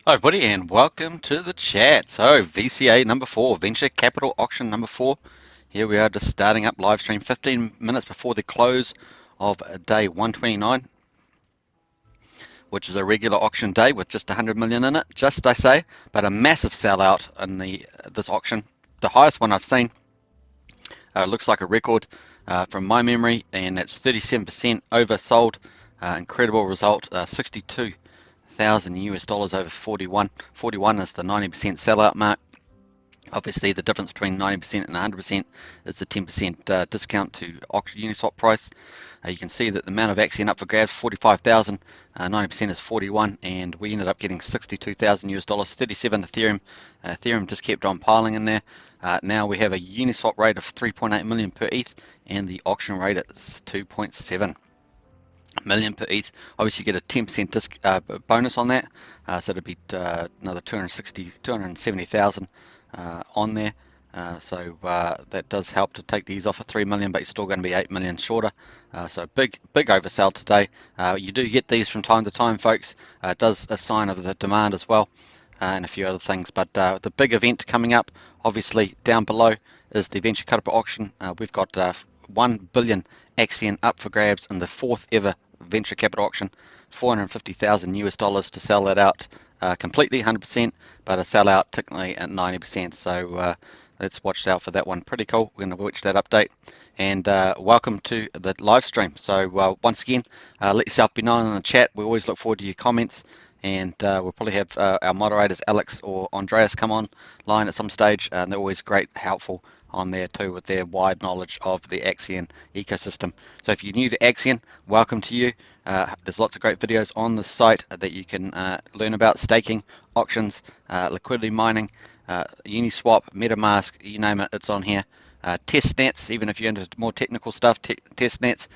Hi everybody and welcome to the chat. So VCA number 4, Venture Capital Auction number 4. Here we are just starting up live stream 15 minutes before the close of day 129, which is a regular auction day with just 100 million in it, just I say, but a massive sellout in this auction. The highest one I've seen. Looks like a record from my memory, and it's 37% oversold. Incredible result, 62,000 US dollars over 41. 41 is the 90% sellout mark. Obviously, the difference between 90% and 100% is the 10% discount to Uniswap price. You can see that the amount of Axion up for grabs, 45,000, 90% is 41, and we ended up getting 62,000 US dollars, 37 Ethereum. Ethereum just kept on piling in there. Now we have a Uniswap rate of 3.8 million per ETH, and the auction rate is 2.7 million per ETH. Obviously, you get a 10% bonus on that, so it'll be another 270,000 on there. That does help to take these off of 3 million, but you're still going to be 8 million shorter. So big oversell today. You do get these from time to time, folks. It does a sign of the demand as well, and a few other things. But the big event coming up, obviously down below, is the Venture Capital Auction. We've got 1 billion Axion up for grabs in the 4th ever Venture Capital Auction. 450,000 US dollars to sell that out completely, 100%, but a sellout technically at 90%. So let's watch out for that one. Pretty cool. We're going to watch that update. And welcome to the live stream. So once again, let yourself be known in the chat. We always look forward to your comments. And we'll probably have our moderators, Alex or Andreas, come online at some stage. And they're always great, helpful on there too with their wide knowledge of the Axion ecosystem. So if you're new to Axion, welcome to you. There's lots of great videos on the site that you can learn about staking, auctions, liquidity mining, Uniswap, MetaMask, you name it, it's on here. Test nets, even if you're into more technical stuff, test nets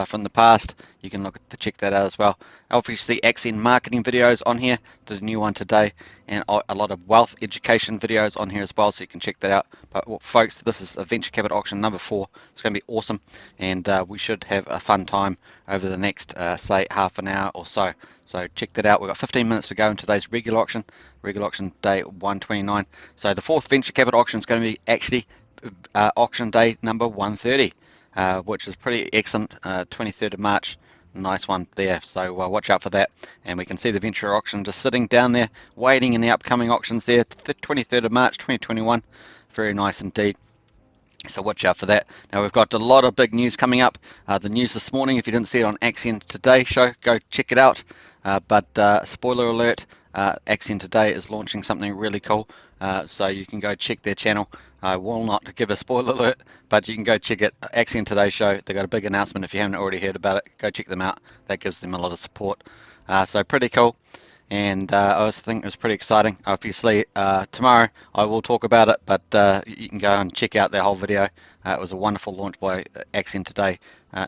from the past, you can check that out as well. Obviously, Axion marketing videos on here, the new one today, and a lot of wealth education videos on here as well, so you can check that out. But folks, this is a Venture Capital Auction number 4. It's going to be awesome, and we should have a fun time over the next, say, half an hour or so. So check that out. We've got 15 minutes to go in today's regular auction day 129. So the 4th Venture Capital Auction is going to be actually auction day number 130, which is pretty excellent. 23rd of March, nice one there. So watch out for that. And we can see the venture auction just sitting down there, waiting in the upcoming auctions there. 23rd of March 2021. Very nice indeed. So watch out for that. Now we've got a lot of big news coming up. The news this morning, if you didn't see it on Axion Today show, go check it out. But spoiler alert, Axion Today is launching something really cool. So you can go check their channel. I will not give a spoiler alert, but you can go check it. Axion Today show, they got a big announcement. If you haven't already heard about it, go check them out. That gives them a lot of support. So pretty cool. And I also think it was pretty exciting. Obviously, tomorrow I will talk about it, but you can go and check out their whole video. It was a wonderful launch by Axion Today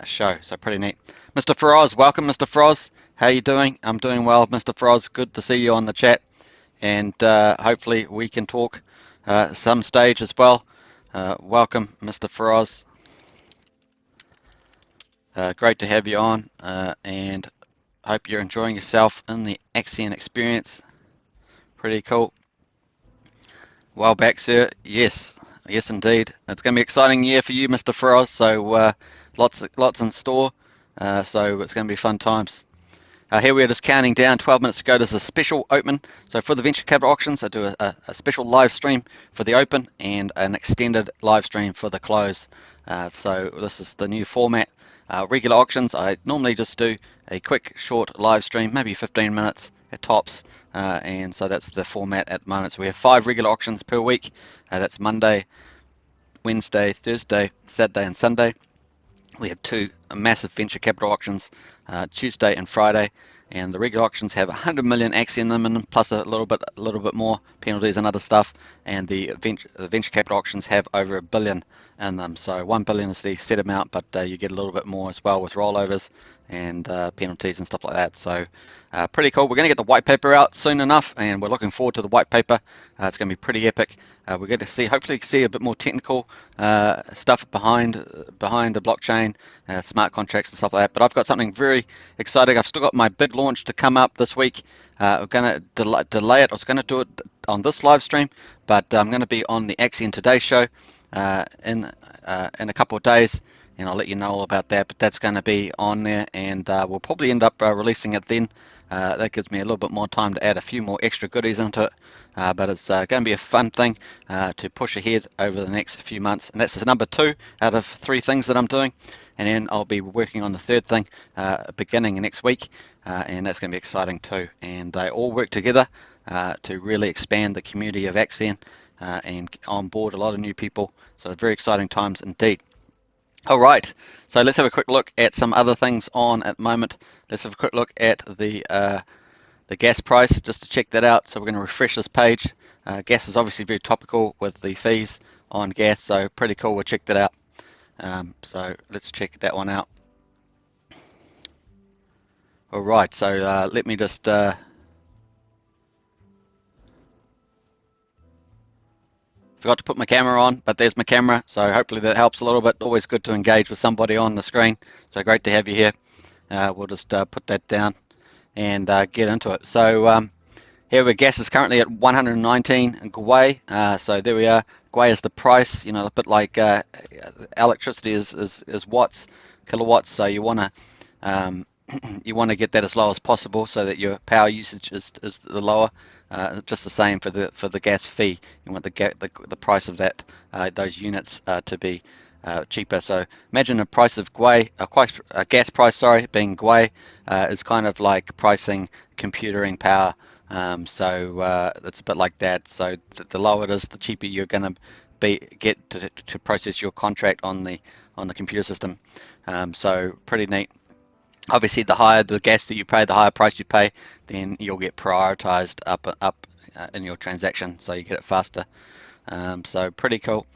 show, so pretty neat. Mr. Feroz, welcome, Mr. Feroz. How are you doing? I'm doing well, Mr. Feroz. Good to see you on the chat, and hopefully we can talk some stage as well. Welcome, Mr. Feroz. Great to have you on, and hope you're enjoying yourself in the Axion experience. Pretty cool. Well back, sir. Yes, indeed. It's going to be an exciting year for you, Mr. Feroz. So lots in store. So it's going to be fun times. Here we are just counting down 12 minutes to go. There's a special open. So for the Venture Capital Auctions, I do a special live stream for the open and an extended live stream for the close. So this is the new format. Regular auctions, I normally just do a quick, short live stream, maybe 15 minutes at tops. And so that's the format at the moment. So we have 5 regular auctions per week. That's Monday, Wednesday, Thursday, Saturday, and Sunday. We have 2 massive venture capital auctions, Tuesday and Friday, and the regular auctions have 100 million Axion in them, plus a little bit more penalties and other stuff. And the venture capital auctions have over $1 billion in them. So 1 billion is the set amount, but you get a little bit more as well with rollovers and penalties and stuff like that. So pretty cool. We're going to get the white paper out soon enough, and we're looking forward to the white paper. It's going to be pretty epic. We're going to see, hopefully see a bit more technical stuff behind the blockchain, smart contracts and stuff like that. But I've got something very exciting. I've still got my big launch to come up this week. We're going to delay it. I was going to do it on this live stream, but I'm going to be on the Axion Today show in a couple of days, and I'll let you know all about that. But that's going to be on there, and we'll probably end up releasing it then. That gives me a little bit more time to add a few more extra goodies into it, but it's going to be a fun thing to push ahead over the next few months. And that's number 2 out of 3 things that I'm doing, and then I'll be working on the 3rd thing beginning next week, and that's going to be exciting too. And they all work together to really expand the community of Axion and onboard a lot of new people. So very exciting times indeed. All right, so let's have a quick look at some other things on at the moment. Let's have a quick look at the gas price just to check that out. So we're going to refresh this page. Gas is obviously very topical with the fees on gas, so pretty cool. We'll check that out. So let's check that one out. All right, so let me just forgot to put my camera on, but there's my camera, so hopefully that helps a little bit. Always good to engage with somebody on the screen, so great to have you here. We'll just put that down and get into it. So here where gas is currently at 119 gwei, so there we are. Gwei is the price, you know, a bit like electricity is watts, kilowatts, so you want to you want to get that as low as possible so that your power usage is the lower. Just the same for the gas fee. You want the price of that those units to be cheaper. So imagine a price of gwei, a gas price, sorry, being gwei is kind of like pricing computing power. So it's a bit like that. So the lower it is, the cheaper you're going to get to process your contract on the computer system. So pretty neat. Obviously, the higher the gas that you pay, the higher price you pay, then you'll get prioritized up in your transaction, so you get it faster. So pretty cool.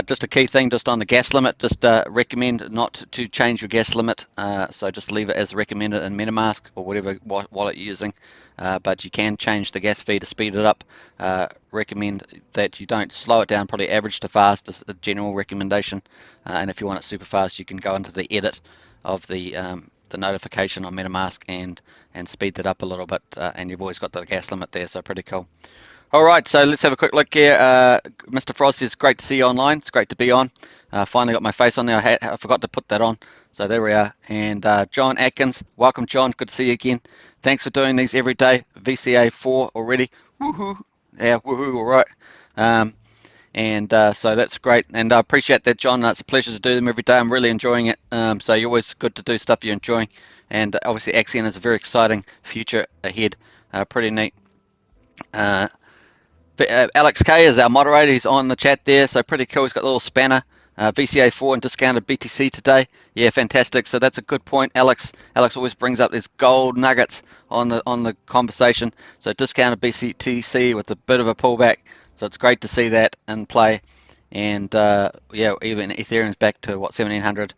Just a key thing, just on the gas limit, just recommend not to change your gas limit. So just leave it as recommended in MetaMask or whatever wallet you're using. But you can change the gas fee to speed it up. Recommend that you don't slow it down, probably average to fast is a general recommendation. And if you want it super fast, you can go into the edit of the notification on MetaMask and speed that up a little bit. And you've always got the gas limit there, so pretty cool. All right, so let's have a quick look here. Mr. Frost says, great to see you online. It's great to be on. Finally got my face on there. I forgot to put that on. So there we are. And John Atkins, welcome, John. Good to see you again. Thanks for doing these every day. VCA 4 already. Woohoo. Yeah, woohoo, all right. So that's great. And I appreciate that, John. It's a pleasure to do them every day. I'm really enjoying it. So you're always good to do stuff you're enjoying. And obviously, Axion is a very exciting future ahead. Pretty neat. Alex K is our moderator. He's on the chat there, so pretty cool. He's got a little spanner. VCA 4 and discounted BTC today. Yeah, fantastic. So that's a good point, Alex. Alex always brings up these gold nuggets on the conversation. So discounted BTC with a bit of a pullback. So it's great to see that in play. And yeah, even Ethereum's back to what, 1700.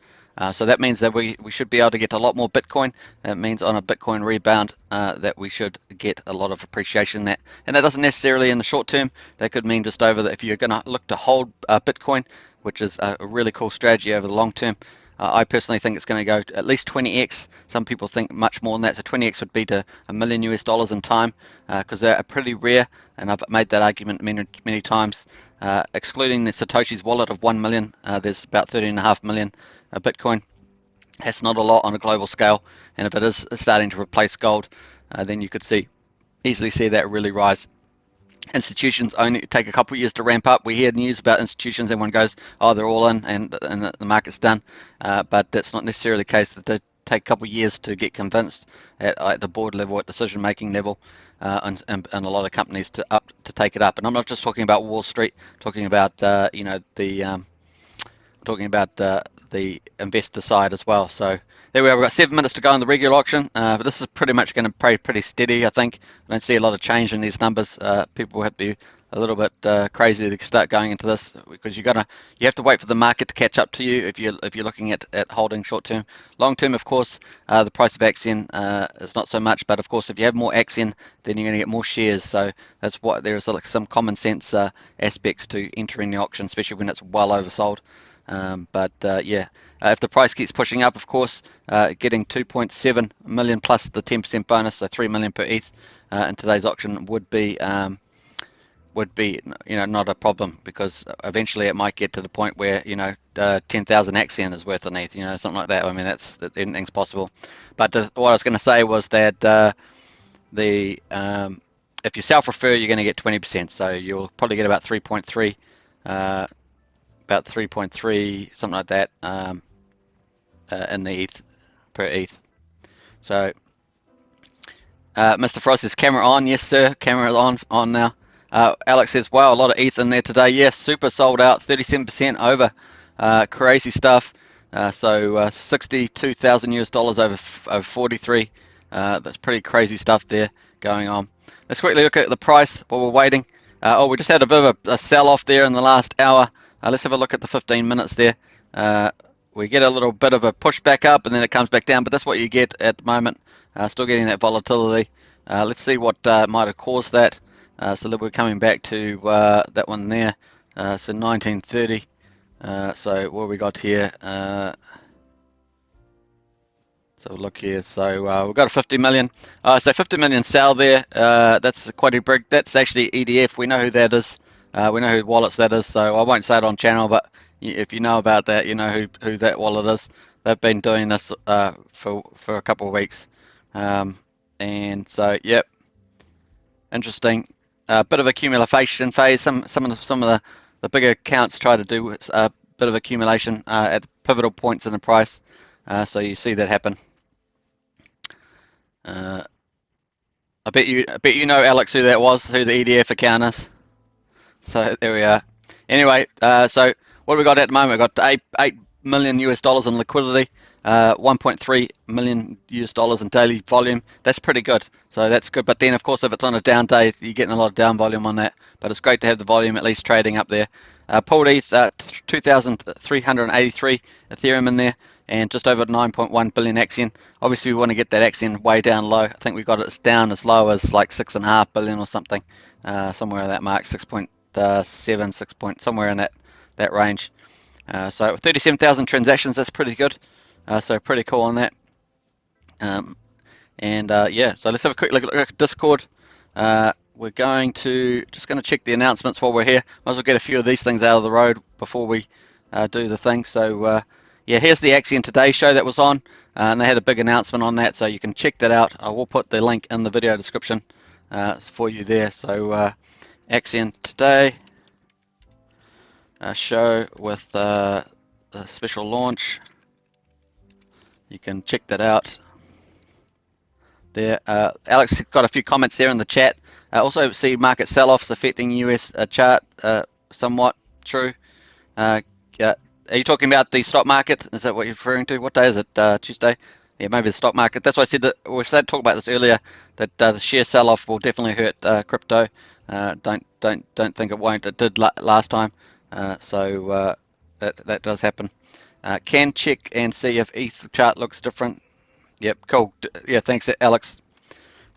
So that means that we should be able to get a lot more Bitcoin. It means on a Bitcoin rebound that we should get a lot of appreciation in that. And that doesn't necessarily in the short term. That could mean just over that if you're going to look to hold Bitcoin, which is a really cool strategy over the long term. I personally think it's going to go at least 20x. Some people think much more than that. So 20x would be to $1 million US in time, because they're pretty rare. And I've made that argument many times. Excluding the Satoshi's wallet of 1 million, there's about 13.5 million Bitcoin. That's not a lot on a global scale. And if it is starting to replace gold, then you could easily see that really rise. Institutions only take a couple of years to ramp up. We hear news about institutions, everyone goes, oh, they're all in and the market's done. But that's not necessarily the case. They take a couple of years to get convinced at the board level, at decision-making level, and a lot of companies to take it up. And I'm not just talking about Wall Street, talking about the investor side as well. So there we are. We've got 7 minutes to go in the regular auction, but this is pretty much going to play pretty steady, I think. I don't see a lot of change in these numbers. People have to be a little bit crazy to start going into this, because you have to wait for the market to catch up to you if you're looking at holding short term. Long term, of course, the price of Axion is not so much, but of course if you have more Axion, then you're going to get more shares. So that's what there's like some common sense aspects to entering the auction, especially when it's well oversold. If the price keeps pushing up, of course, getting 2.7 million plus the 10% bonus, so 3 million per ETH in today's auction would be not a problem, because eventually it might get to the point where 10,000 Axion is worth an ETH, something like that. I mean, anything's possible. But what I was going to say was that if you self-refer, you're going to get 20%, so you'll probably get about 3.3, something like that, in the ETH per ETH. So Mr. Frost says, camera on. Yes, sir, camera is on now. Alex says, wow, a lot of ETH in there today. Yes, super sold out, 37% over. Crazy stuff. So 62,000 US dollars over 43. That's pretty crazy stuff there going on. Let's quickly look at the price while we're waiting. We just had a bit of a sell-off there in the last hour. Let's have a look at the 15 minutes there. We get a little bit of a push back up, and then it comes back down, but that's what you get at the moment. Still getting that volatility. Let's see what might have caused that. So that we're coming back to that one there. So 1930. So what we got here? So look here. So we've got a 50 million. So 50 million sell there. That's quite a big. That's actually EDF. We know who that is. We know who wallets that is. So I won't say it on channel, but if you know about that, you know who that wallet is. They've been doing this for a couple of weeks, and so yep, interesting. A bit of accumulation phase. Some of the bigger accounts try to do a bit of accumulation at pivotal points in the price. So you see that happen. I bet you know, Alex, who that was, who the EDF account is. So there we are. Anyway, so what have we got at the moment? We've got 8 million US dollars in liquidity, 1.3 million US dollars in daily volume. That's pretty good. So that's good. But then, of course, if it's on a down day, you're getting a lot of down volume on that. But it's great to have the volume at least trading up there. Pooled ETH, 2,383 Ethereum in there, and just over 9.1 billion Axion. Obviously, we want to get that Axion way down low. I think we got it down as low as like 6.5 billion or something, somewhere in that mark, 6.7, 6 point, somewhere in that range. So 37,000 transactions, that's pretty good. So pretty cool on that. Yeah, so let's have a quick look at Discord. We're just going to check the announcements while we're here. Might as well get a few of these things out of the road before we do the thing. So yeah, here's the Axion Today show that was on, and they had a big announcement on that, so you can check that out. I will put the link in the video description for you there. So Axion Today show with the special launch. You can check that out there. Alex got a few comments there in the chat. Also see market sell-offs affecting US chart somewhat. True. Are you talking about the stock market? Is that what you're referring to? What day is it? Tuesday? Yeah, maybe the stock market. That's why I said that we talked about this earlier. That the share sell-off will definitely hurt crypto. Don't think it won't. It did last time. So that does happen. Can check and see if ETH chart looks different. Yep, cool. Yeah, thanks, Alex.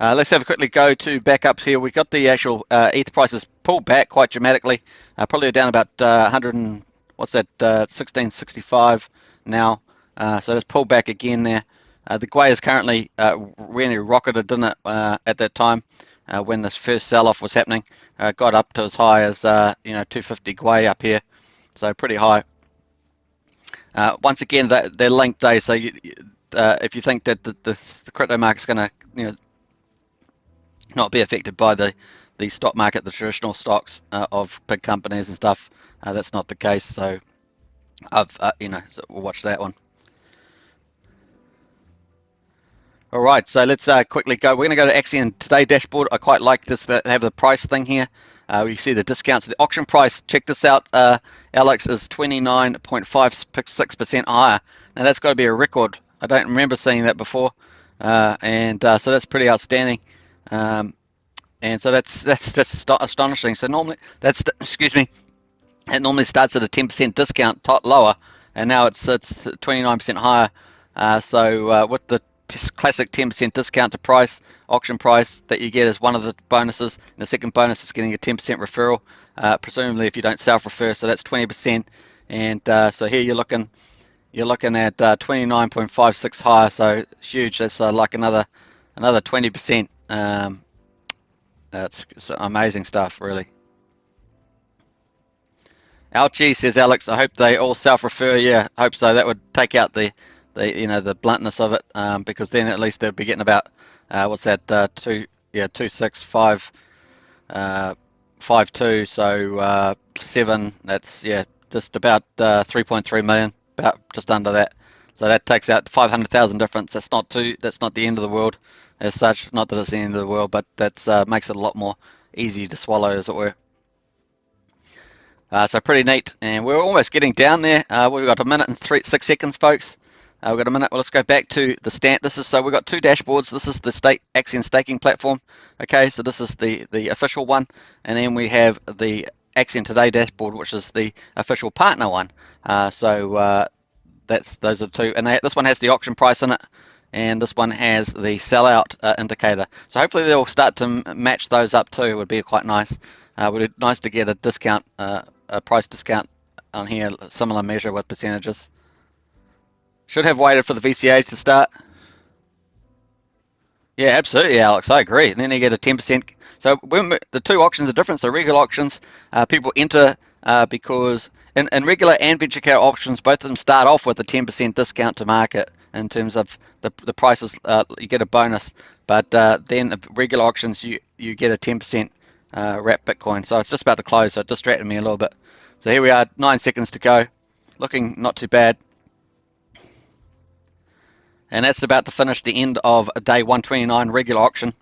Let's have a quickly go to backups here. We got the actual ETH prices pulled back quite dramatically. Probably down about 100 and what's that? 1665 now. So it's pulled back again there. The Gwei is currently really rocketed, didn't it? At that time when this first sell-off was happening, got up to as high as 250 Gwei up here. So pretty high. Once again, they're linked days. So if you think that the crypto market's going to not be affected by the stock market, the traditional stocks of big companies and stuff, that's not the case. So so we'll watch that one. All right, so let's quickly go. We're going to go to Axion Today dashboard. I quite like this, have the price thing here. You see the discounts. The auction price, check this out, Alex, is 29.56% higher. Now that's got to be a record. I don't remember seeing that before, so that's pretty outstanding. And so that's astonishing. So normally excuse me, it normally starts at a 10% discount, lower, and now it's 29% higher. With the classic 10% discount to price, auction price that you get is one of the bonuses. And the second bonus is getting a 10% referral, presumably if you don't self-refer, so that's 20%. And so here you're looking at 29.56 higher, so huge. That's like another 20%. That's amazing stuff, really. Ouchie, says Alex. I hope they all self-refer. Yeah, hope so. That would take out the bluntness of it, because then at least they'd be getting about what's that, 2.652, so 7. That's just about 3.3 million, about just under that. So that takes out 500,000 difference. That's not the end of the world as such. Not that it's the end of the world, but that's makes it a lot more easy to swallow, as it were. So pretty neat, and we're almost getting down there. We've got a minute and 6 seconds, folks. We've got a minute. Well, let's go back to the stat. So we've got 2 dashboards. This is the Axion staking platform. Okay, so this is the official one, and then we have the Axion Today dashboard, which is the official partner one. Those are the two, and this one has the auction price in it, and this one has the sellout indicator. So hopefully they'll start to match those up too. It would be quite nice. Would be nice to get a discount, a price discount on here, similar measure with percentages. Should have waited for the VCA to start. Yeah, absolutely, Alex. I agree. And then you get a 10%. So when the two auctions are different. So regular auctions, people enter because in regular and venture capital auctions, both of them start off with a 10% discount to market in terms of the prices. You get a bonus, but then regular auctions you get a 10% wrap Bitcoin. So it's just about to close, so it distracted me a little bit. So here we are, 9 seconds to go. Looking not too bad. And that's about to finish the end of day 129 regular auction.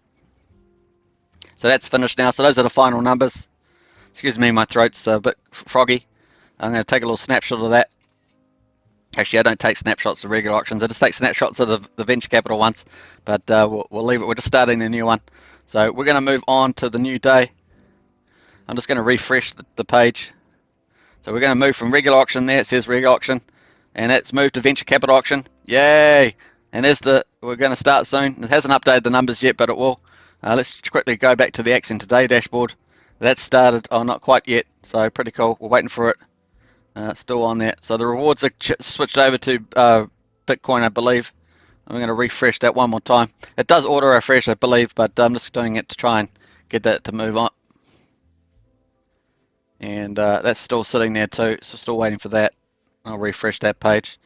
So that's finished now. So those are the final numbers. Excuse me, my throat's a bit froggy. I'm going to take a little snapshot of that. Actually, I don't take snapshots of regular auctions. I just take snapshots of the venture capital ones. But we'll leave it. We're just starting the new one. So we're going to move on to the new day. I'm just going to refresh the page. So we're going to move from regular auction there. It says regular auction. And it's moved to venture capital auction. Yay! And we're going to start soon. It hasn't updated the numbers yet, but it will. Let's quickly go back to the Axion Today dashboard. That started, not quite yet, so pretty cool. We're waiting for it. It's still on there. So the rewards are switched over to Bitcoin, I believe. I'm going to refresh that one more time. It does auto refresh, I believe, but I'm just doing it to try and get that to move on. And that's still sitting there too, so still waiting for that. I'll refresh that page.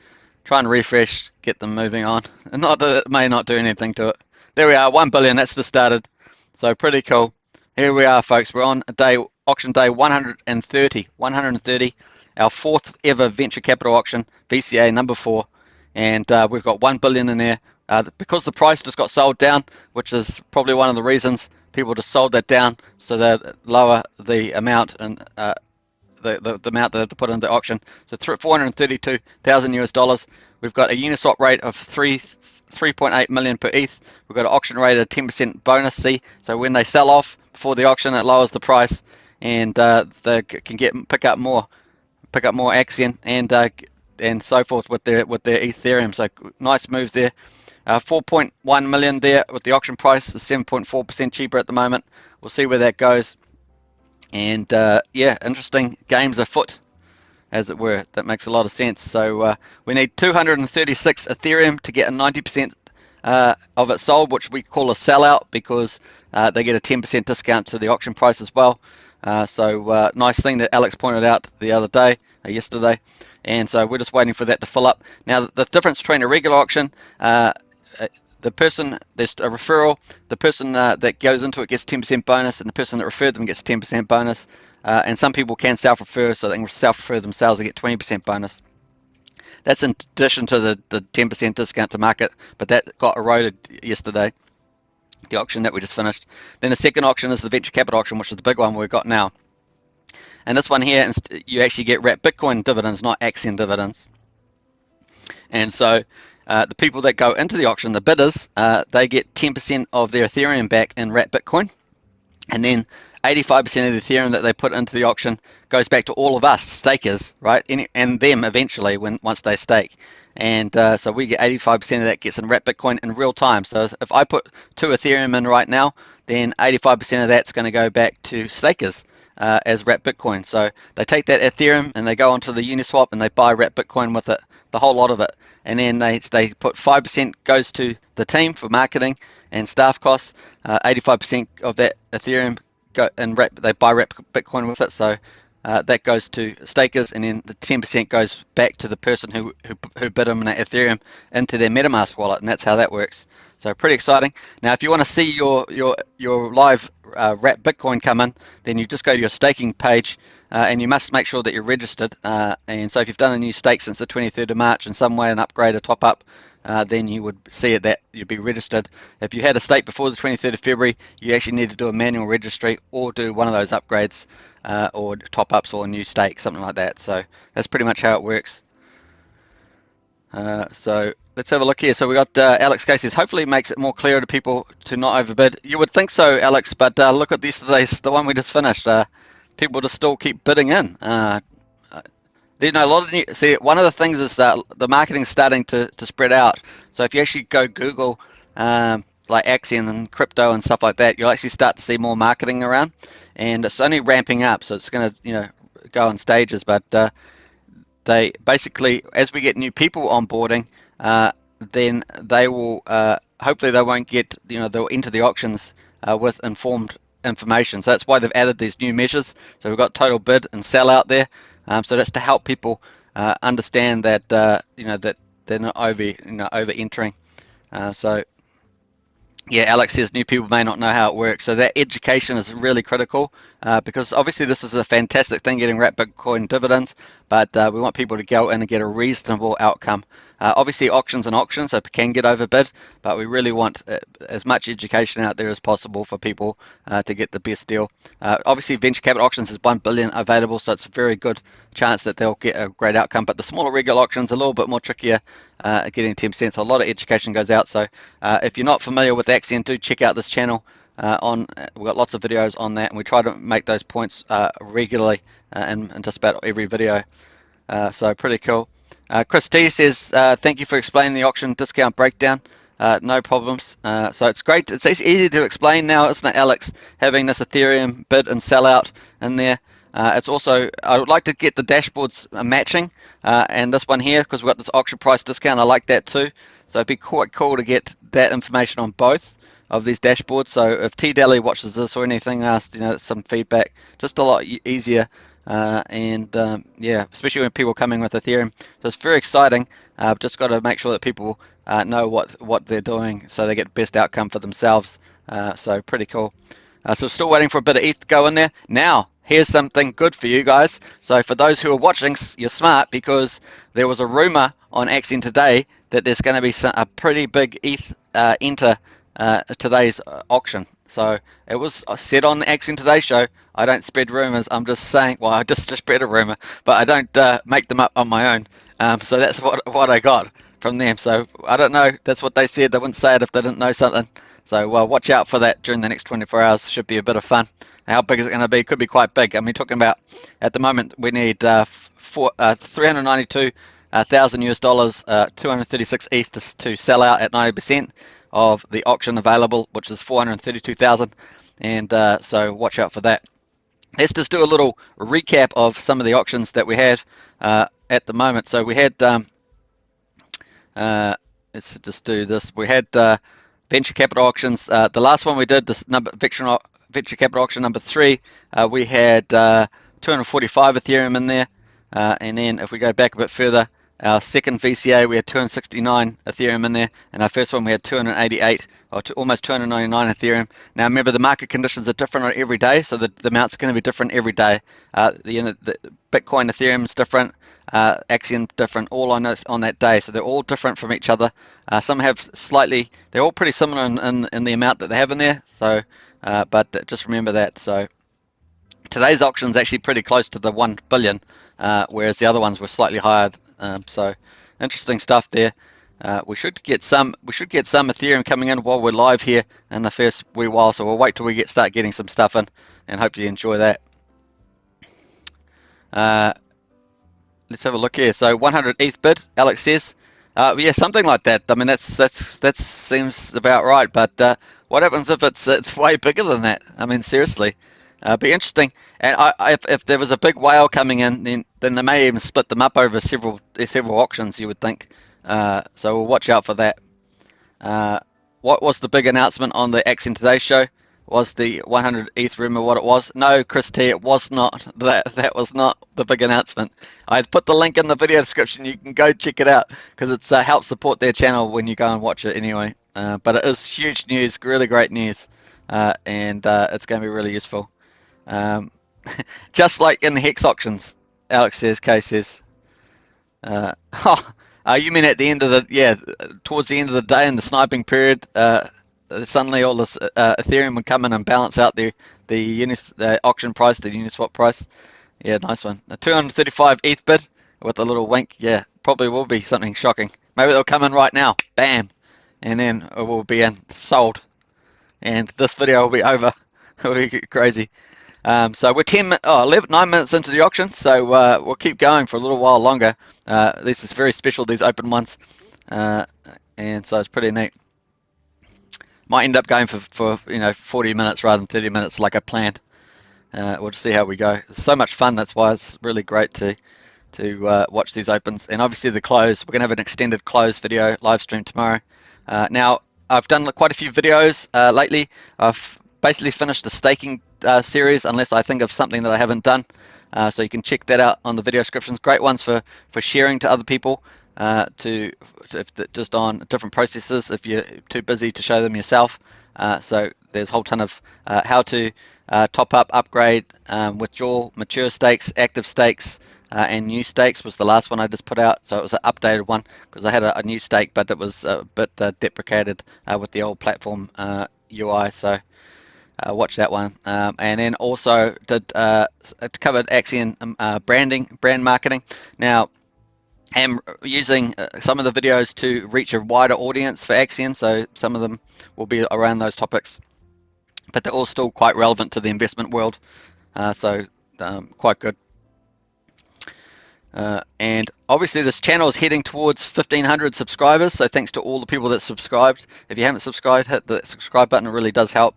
Try and refresh, get them moving on. And not that it may not do anything to it. There we are, 1 billion, that's just started. So pretty cool. Here we are, folks. We're on auction day 130. 130, our 4th ever venture capital auction, VCA number 4. And we've got 1 billion in there. Because the price just got sold down, which is probably one of the reasons people just sold that down, so they lower the amount and the amount they have to put into auction. So 432,000 US dollars. We've got a Uniswap rate of 3.8 million per ETH. We've got an auction rate of 10% bonus. See, so when they sell off before the auction, it lowers the price, and they can pick up more Axion and so forth with their Ethereum. So nice move there. 4.1 million there with the auction price is 7.4% cheaper at the moment. We'll see where that goes. And yeah, interesting games afoot, as it were. That makes a lot of sense. So we need 236 Ethereum to get a 90% of it sold, which we call a sellout, because they get a 10% discount to the auction price as well. So nice thing that Alex pointed out the other day, yesterday. And so we're just waiting for that to fill up. Now the difference between a regular auction, there's a referral, the person that goes into it gets 10% bonus, and the person that referred them gets 10% bonus. And some people can self-refer, so they can self-refer themselves and get 20% bonus. That's in addition to the 10% discount to market, but that got eroded yesterday the auction that we just finished. Then the second auction is the venture capital auction, which is the big one we've got now. And this one here, you actually get wrapped Bitcoin dividends, not Axion dividends. And so the people that go into the auction, the bidders, they get 10% of their Ethereum back in wrapped Bitcoin. And then 85% of the Ethereum that they put into the auction goes back to all of us stakers, right? And them eventually once they stake. And so we get 85% of that gets in wrapped Bitcoin in real time. So if I put 2 Ethereum in right now, then 85% of that's going to go back to stakers as wrapped Bitcoin. So they take that Ethereum and they go onto the Uniswap and they buy wrapped Bitcoin with it, the whole lot of it. And then they put 5% goes to the team for marketing and staff costs. 85% of that Ethereum they buy wrapped Bitcoin with it. So that goes to stakers, and then the 10% goes back to the person who bid them in that Ethereum into their MetaMask wallet, and that's how that works. So pretty exciting. Now, if you want to see your live wrapped Bitcoin come in, then you just go to your staking page, and you must make sure that you're registered. And so if you've done a new stake since the 23rd of March in some way, an upgrade, a top up, then you would see that you'd be registered. If you had a stake before the 23rd of February, you actually need to do a manual registry or do one of those upgrades or top ups or a new stake, something like that. So that's pretty much how it works. So let's have a look here. So we got Alex Casey's. Hopefully it makes it more clear to people to not overbid. You would think so, Alex, but look at yesterday's, the one we just finished. People just still keep bidding in. A lot of new, see, one of the things is that the marketing is starting to spread out. So if you actually go Google like Axion and crypto and stuff like that, you'll actually start to see more marketing around, and it's only ramping up. So it's going to go in stages, but they basically, as we get new people onboarding, then they will hopefully they won't get they'll enter the auctions with informed information. So that's why they've added these new measures. So we've got total bid and sell out there. So that's to help people understand that that they're not over entering. So yeah, Alex says new people may not know how it works. So that education is really critical because obviously this is a fantastic thing, getting wrapped Bitcoin dividends, but we want people to go in and get a reasonable outcome. Obviously auctions and auctions, so it can get overbid, but we really want as much education out there as possible for people to get the best deal. Obviously venture capital auctions is 1 billion available, so it's a very good chance that they'll get a great outcome, but the smaller regular auctions are a little bit more trickier getting 10%, so a lot of education goes out. So if you're not familiar with Axion, do check out this channel. We've got lots of videos on that, and we try to make those points regularly in just about every video. So pretty cool. Chris T says, thank you for explaining the auction discount breakdown. No problems. So it's great. It's easy to explain now, isn't it, Alex, having this Ethereum bid and sell out in there. It's also, I would like to get the dashboards matching, and this one here, because we've got this auction price discount. I like that too. So it'd be quite cool to get that information on both of these dashboards. So if T-Deli watches this or anything else, some feedback, just a lot easier. Yeah, especially when people are coming with Ethereum. So it's very exciting. Just got to make sure that people know what they're doing so they get the best outcome for themselves. So pretty cool. So still waiting for a bit of ETH to go in there. Now, here's something good for you guys. So for those who are watching, you're smart, because there was a rumor on Axion today that there's going to be a pretty big ETH enter today's auction. So it was said on the Axion Today show. I don't spread rumors. I'm just saying, well, I just spread a rumor, but I don't make them up on my own. So that's what I got from them. So I don't know. That's what they said. They wouldn't say it if they didn't know something. So well, watch out for that during the next 24 hours. Should be a bit of fun. How big is it going to be? Could be quite big. I mean, talking about at the moment we need 392,000 US dollars, 236 ETH to sell out at 90% of the auction available, which is 432,000, and so watch out for that. Let's just do a little recap of some of the auctions that we had at the moment. So we had, let's just do this. We had venture capital auctions. The last one we did, this venture capital auction number 3, we had 245 Ethereum in there, and then if we go back a bit further, Our second VCA, we had 269 Ethereum in there, and our first one we had 288, or almost 299 Ethereum. Now remember, the market conditions are different on every day, so the amounts are going to be different every day. The Bitcoin, Ethereum is different, Axion different, all on that day, so they're all different from each other. Some have slightly, they're all pretty similar in the amount that they have in there. So, but just remember that. So today's auction is actually pretty close to the 1 billion, whereas the other ones were slightly higher. So interesting stuff there. We should get some Ethereum coming in while we're live here in the first wee while. So we'll wait till we start getting some stuff in, and hope you enjoy that. Let's have a look here. So 100 ETH bid, Alex says. Yeah, something like that. I mean, that seems about right. But what happens if it's way bigger than that? I mean, seriously, be interesting. And if there was a big whale coming in, then they may even split them up over several auctions, you would think. So we'll watch out for that. What was the big announcement on the AXN Today show? Was the 100 ETH rumor what it was? No, Chris T, it was not. That was not the big announcement. I put the link in the video description. You can go check it out because it's helps support their channel when you go and watch it anyway. But it is huge news, really great news, and it's going to be really useful. Just like in the Hex auctions, Alex says, Kay says. You mean at the end of towards the end of the day in the sniping period, suddenly all this Ethereum would come in and balance out the auction price, the Uniswap price. Yeah, nice one. The 235 ETH bid with a little wink. Yeah, probably will be something shocking. Maybe they'll come in right now, bam, and then it will be sold, and this video will be over. It'll be crazy. So we're 9 minutes into the auction, so we'll keep going for a little while longer. This is very special, these open ones, and so it's pretty neat. Might end up going for 40 minutes rather than 30 minutes like I planned. We'll just see how we go. It's so much fun. That's why it's really great to watch these opens. And obviously the close. We're gonna have an extended close video live stream tomorrow. Now I've done quite a few videos lately. I've basically finished the staking series, unless I think of something that I haven't done. So you can check that out on the video descriptions. Great ones for sharing to other people. Just on different processes if you're too busy to show them yourself. So there's a whole ton of how to top up, upgrade, withdraw, mature stakes, active stakes, and new stakes was the last one I just put out. So it was an updated one because I had a new stake, but it was a bit deprecated with the old platform UI. So watch that one. And then also covered Axion brand marketing. Now, I'm using some of the videos to reach a wider audience for Axion, so some of them will be around those topics, but they're all still quite relevant to the investment world, so quite good. And obviously this channel is heading towards 1,500 subscribers, so thanks to all the people that subscribed. If you haven't subscribed, hit the subscribe button, it really does help.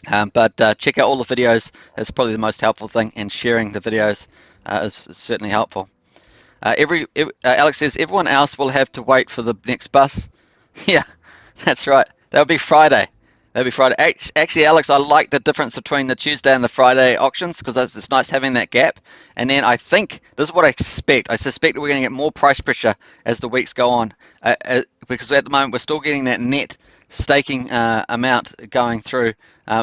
But check out all the videos, it's probably the most helpful thing, and sharing the videos is certainly helpful. Alex says everyone else will have to wait for the next bus. Yeah, that's right. That'll be Friday. Actually, Alex, I like the difference between the Tuesday and the Friday auctions because it's nice having that gap. And then I think this is what I expect. I suspect we're going to get more price pressure as the weeks go on, because at the moment we're still getting that net staking amount going through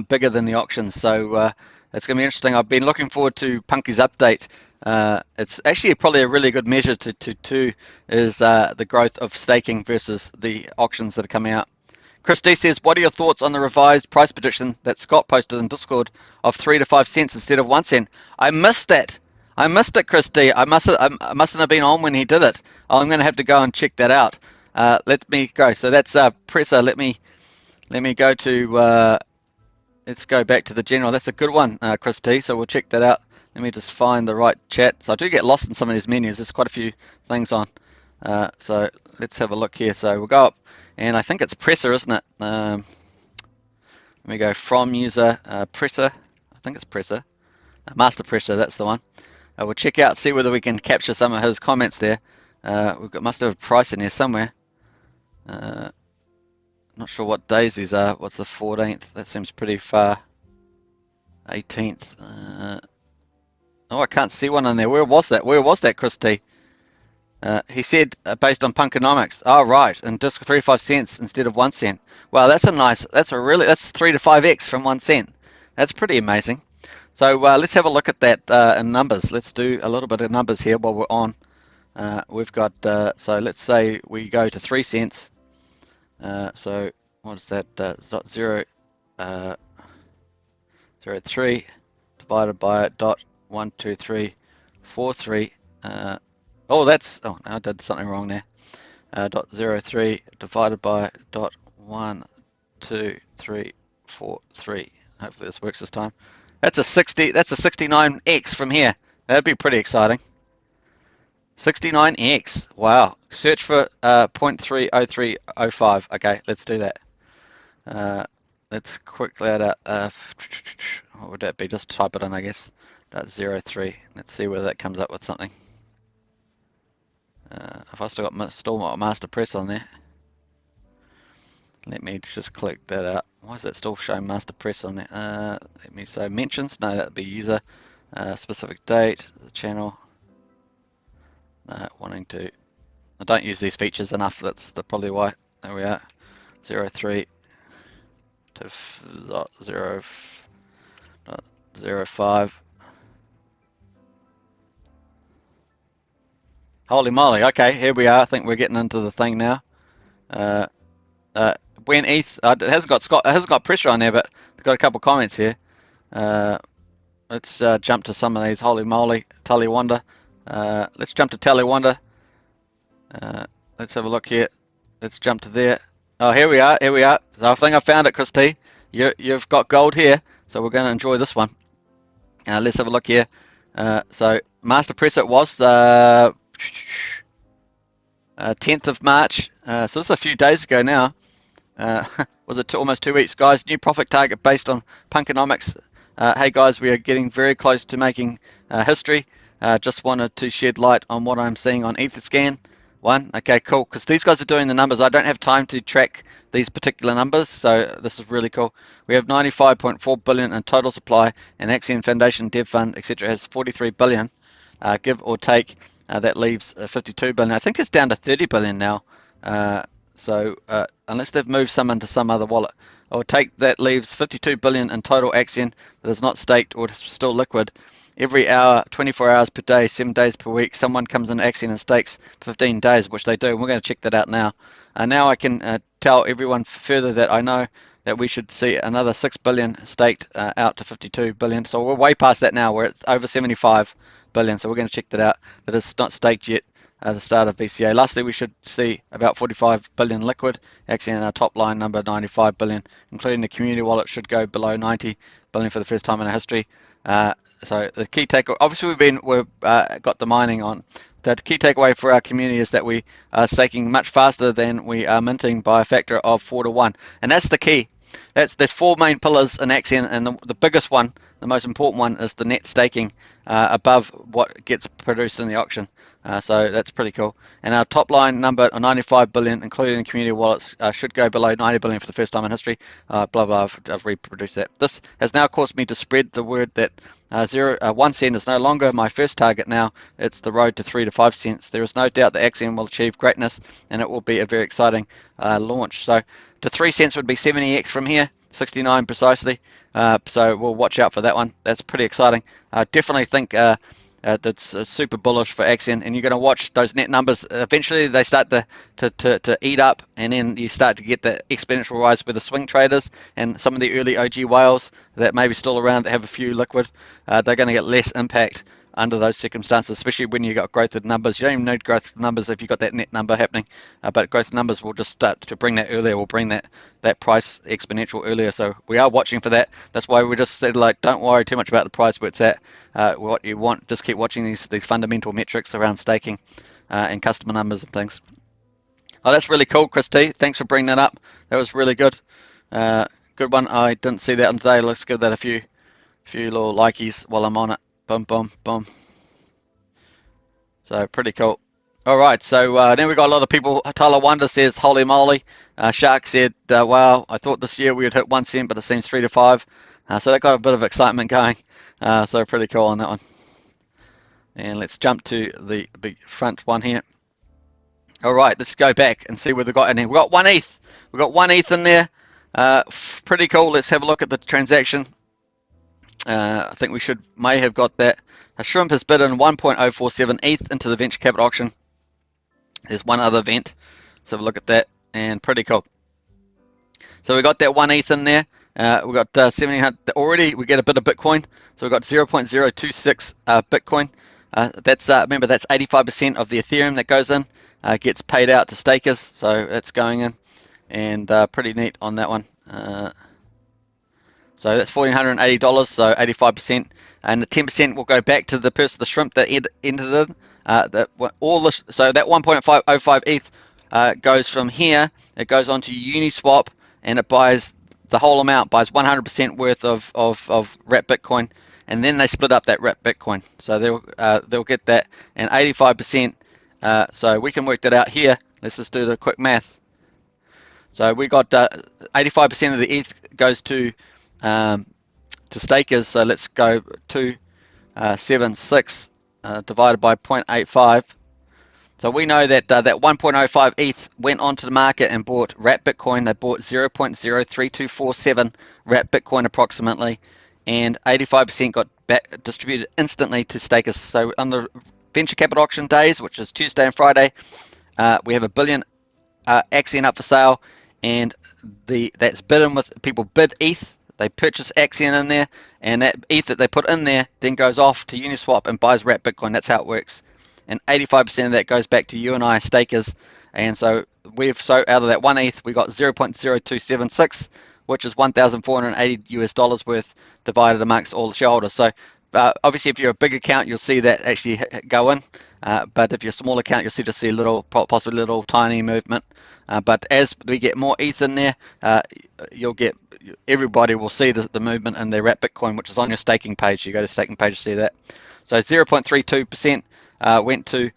bigger than the auctions. So it's going to be interesting. I've been looking forward to Punky's update. It's actually probably a really good measure to is the growth of staking versus the auctions that are coming out. Chris D says, what are your thoughts on the revised price prediction that Scott posted in Discord of 3 to 5 cents instead of 1 cent? I missed that. I missed it, Chris D. I mustn't have been on when he did it. I'm going to have to go and check that out. Let me go. So that's presser. Let me go to. Let's go back to the general. That's a good one, Chris D. So we'll check that out. Let me just find the right chat. So I do get lost in some of these menus. There's quite a few things on. So let's have a look here. So we'll go up, and I think it's presser, isn't it? Let me go from user presser. I think it's presser. Master presser, that's the one. We'll check out, see whether we can capture some of his comments there. Must have a price in here somewhere. Not sure what days these are. What's the 14th? That seems pretty far. 18th. Oh, I can't see one on there. Where was that? Where was that, Chris T? He said based on Punkonomics. Oh, right, and just 35 cents instead of 1 cent. Wow, that's that's 3 to 5x from 1 cent. That's pretty amazing. So let's have a look at that in numbers. Let's do a little bit of numbers here while we're on. We've got, so let's say we go to 3 cents. So what is that? Dot 0, 0.3 divided by dot 12343. Oh, no, I did something wrong there. Dot 0.3 divided by dot 12343. Hopefully this works this time. That's a 69x from here. That'd be pretty exciting. 69x. Wow. Search for 0.30305. Okay, let's do that. Let's quickly add out. What would that be? Just type it in, I guess. 0.03. Let's see whether that comes up with something. If I still got master press on there. Let me just click that out. Why is that still showing master press on there? Let me say mentions. No, that would be user. Specific date, the channel. Wanting to. I don't use these features enough. That's probably why. There we are. 0.3 to 0.05. Holy moly! Okay, here we are. I think we're getting into the thing now. When ETH it has got pressure on there, but we've got a couple of comments here. Let's jump to some of these. Holy moly, Taliwanda. Let's jump to Taliwanda. Let's have a look here. Let's jump to there. Oh, here we are. Here we are. So I think I found it, Christy. You've got gold here, so we're going to enjoy this one. Let's have a look here. So master press it was 10th of March. So this is a few days ago now. Was it almost 2 weeks, guys? New profit target based on Punkonomics. Hey guys, we are getting very close to making history. Just wanted to shed light on what I'm seeing on Etherscan. Okay, cool. Because these guys are doing the numbers. I don't have time to track these particular numbers, so this is really cool. We have 95.4 billion in total supply, and Axion Foundation Dev Fund, etc., has 43 billion. Give or take, that leaves 52 billion. I think it's down to 30 billion now. So unless they've moved some into some other wallet, I would take that leaves 52 billion in total Axion that is not staked or still liquid. Every hour, 24 hours per day, 7 days per week, someone comes in Axion and stakes 15 days, which they do. And we're going to check that out now. Now I can tell everyone further that I know that we should see another 6 billion staked out to 52 billion. So we're way past that now. We're at over 75 billion. So we're going to check that out. That is not staked yet. At the start of VCA. Lastly, we should see about 45 billion liquid. Actually, in our top line number, 95 billion, including the community wallet, should go below 90 billion for the first time in our history. So the key takeaway, obviously, we've got the mining on. The key takeaway for our community is that we are staking much faster than we are minting by a factor of 4 to 1, and that's the key. There's 4 main pillars in Axion, and the biggest one, the most important one, is the net staking above what gets produced in the auction. So that's pretty cool. And our top line number, 95 billion, including community wallets, should go below 90 billion for the first time in history. Blah blah. I've reproduced that. This has now caused me to spread the word that 1 cent is no longer my first target. Now it's the road to 3 to 5 cents. There is no doubt that Axion will achieve greatness, and it will be a very exciting launch. So to 3 cents would be 70x from here, 69 precisely. So we'll watch out for that one. That's pretty exciting. I definitely think that's super bullish for Axion, and you're going to watch those net numbers. Eventually, they start to eat up, and then you start to get the exponential rise with the swing traders and some of the early OG whales that may be still around that have a few liquid. They're going to get less impact under those circumstances, especially when you got growth in numbers. You don't even need growth in numbers if you've got that net number happening, but growth in numbers will just start to bring that earlier, will bring that price exponential earlier. So we are watching for that. That's why we just said, like, don't worry too much about the price where it's at. What you want, just keep watching these fundamental metrics around staking and customer numbers and things. Oh, that's really cool, Chris T. Thanks for bringing that up. That was really good. Good one. I didn't see that on today. Let's give that a few little likeys while I'm on it. Boom, boom, boom. So pretty cool. All right, so then we got a lot of people. Tyler Wonder says, holy moly. Shark said, wow, I thought this year we would hit 1 cent, but it seems 3 to 5. So that got a bit of excitement going. So pretty cool on that one. And let's jump to the big front one here. All right, let's go back and see where they got in here. We've got 1 ETH. We've got 1 ETH in there. Pretty cool. Let's have a look at the transaction. I think we may have got that. A shrimp has bid in 1.047 ETH into the venture capital auction. There's one other event. Let's have a look at that, and pretty cool. So we got that 1 ETH in there. We got 1700 already. We get a bit of Bitcoin. So we got 0.026 Bitcoin. Remember, that's 85% of the Ethereum that goes in, gets paid out to stakers. So that's going in, and pretty neat on that one. So that's $1,480. So 85%, and the 10% will go back to the shrimp that entered in. So that 1.05 ETH goes from here. It goes onto Uniswap, and it buys the whole amount, buys 100% worth of wrapped Bitcoin, and then they split up that wrapped Bitcoin. So they'll get that, and 85%. So we can work that out here. Let's just do the quick math. So we got 85% of the ETH goes to stakers. So let's go 276 divided by 0.85. So we know that that 1.05 ETH went onto the market and bought wrapped Bitcoin. They bought 0.03247 wrapped Bitcoin approximately, and 85% got distributed instantly to stakers. So on the venture capital auction days, which is Tuesday and Friday, we have 1 billion Axion up for sale, and that's bidden with people bid ETH. They purchase Axion in there, and that ETH that they put in there then goes off to Uniswap and buys wrapped Bitcoin. That's how it works. And 85% of that goes back to you and I, stakers. And so out of that 1 ETH, we got 0.0276, which is $1,480 worth divided amongst all the shareholders. So obviously, if you're a big account, you'll see that actually go in. But if you're a small account, you'll just see possibly little tiny movement. But as we get more ETH in there, everybody will see the movement in their wrapped Bitcoin, which is on your staking page. You go to staking page to see that. So 0.32% went to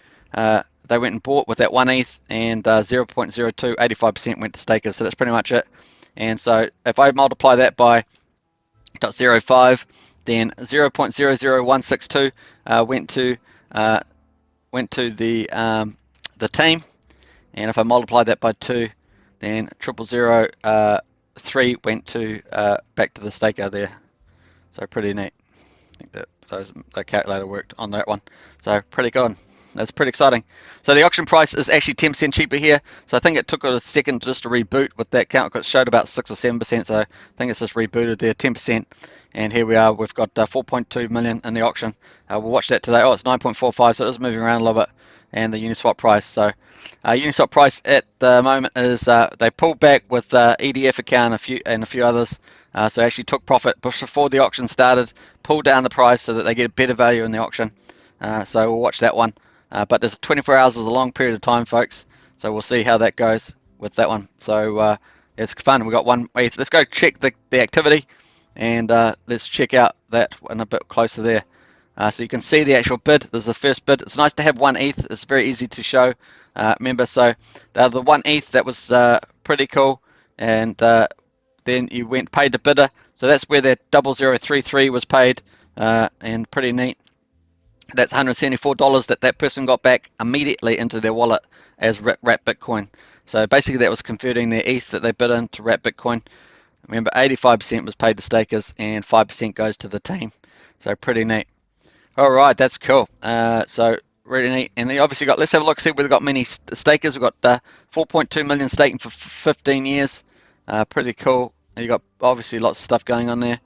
they went and bought with that 1 ETH, and 0.02, 85% went to stakers. So that's pretty much it. And so if I multiply that by 0.05, then 0.00162 went to the team, and if I multiply that by 2, then 0.003 went to back to the staker there. So pretty neat. I think that the calculator worked on that one. So pretty good. That's pretty exciting. So the auction price is actually 10% cheaper here. So I think it took a second just to reboot with that count. It showed about 6 or 7%. So I think it's just rebooted there, 10%. And here we are. We've got 4.2 million in the auction. We'll watch that today. Oh, it's 9.45. So it is moving around a little bit. And the Uniswap price. So Uniswap price at the moment is they pulled back with EDF account and a few others. So actually took profit before the auction started, pulled down the price so that they get better value in the auction. So we'll watch that one. But there's 24 hours is a long period of time, folks. So we'll see how that goes with that one. So it's fun. We've got 1 ETH. Let's go check the activity, and let's check out that one a bit closer there. So you can see the actual bid. There's the first bid. It's nice to have 1 ETH. It's very easy to show. Remember, so the 1 ETH, that was pretty cool. And then you paid the bidder. So that's where that 0033 was paid, and pretty neat. That's $174 that person got back immediately into their wallet as wrapped Bitcoin. So basically that was converting their ETH that they bid into wrapped Bitcoin. Remember, 85% was paid to stakers and 5% goes to the team. So pretty neat. All right, that's cool. So really neat. And then obviously let's have a look, see where we've got many stakers. We've got 4.2 million staking for 15 years. Pretty cool. You got obviously lots of stuff going on there.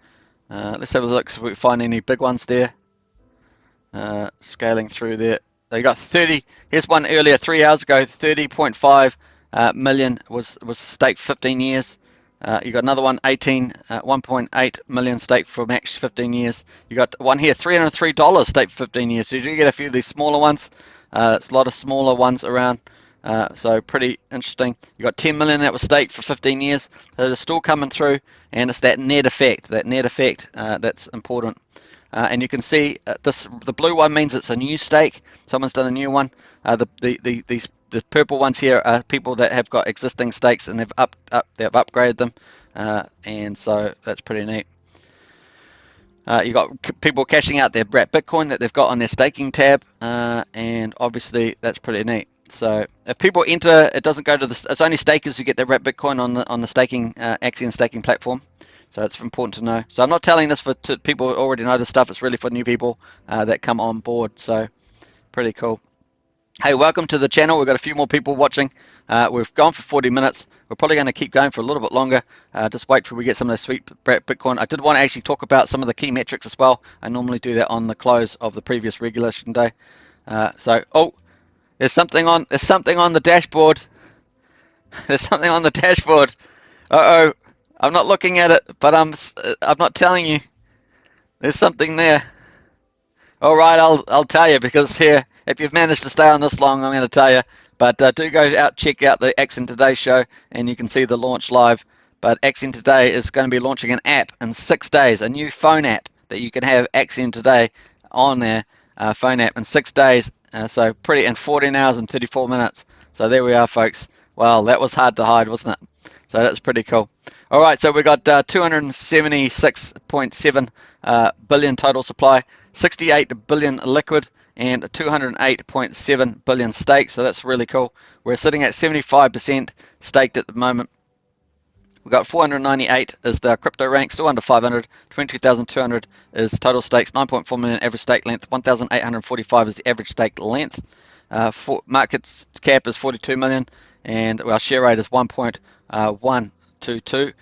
Let's have a look see if we find any big ones there. Scaling through there. So you got 30. Here's one earlier, 3 hours ago. 30.5 million was staked 15 years. You got another one, 1.8 million staked for max 15 years. You got one here, $303 staked for 15 years. So you do get a few of these smaller ones. It's a lot of smaller ones around. So pretty interesting. You got 10 million that was staked for 15 years. So they're still coming through, and it's that net effect. That's important. And you can see the blue one means it's a new stake. Someone's done a new one. The purple ones here are people that have got existing stakes and they've upgraded them, and so that's pretty neat. You got people cashing out their wrapped Bitcoin that they've got on their staking tab, and obviously that's pretty neat. So if people enter, it doesn't go to the. It's only stakers who get their wrapped Bitcoin on the staking Axion staking platform. So it's important to know. So I'm not telling this for people who already know this stuff. It's really for new people that come on board. So pretty cool. Hey, welcome to the channel. We've got a few more people watching. We've gone for 40 minutes. We're probably going to keep going for a little bit longer. Just wait till we get some of those sweet Bitcoin. I did want to actually talk about some of the key metrics as well. I normally do that on the close of the previous regulation day. Oh, there's something on the dashboard. There's something on the dashboard. Uh-oh. I'm not looking at it, but I'm not telling you. There's something there. All right, I'll tell you, because here, if you've managed to stay on this long, I'm going to tell you. But do go out, check out the Axion Today show, and you can see the launch live. But Axion Today is going to be launching an app in 6 days, a new phone app that you can have Axion Today on their phone app in 6 days. So pretty, in 14 hours and 34 minutes. So there we are, folks. Well, that was hard to hide, wasn't it? So that's pretty cool. All right, so we've got 276.7 billion total supply, 68 billion liquid, and 208.7 billion staked. So that's really cool. We're sitting at 75% staked at the moment. We've got 498 is the crypto rank, still under 500. 22,200 is total stakes, 9.4 million average stake length, 1,845 is the average stake length. Market cap is 42 million, and our share rate is 1.122.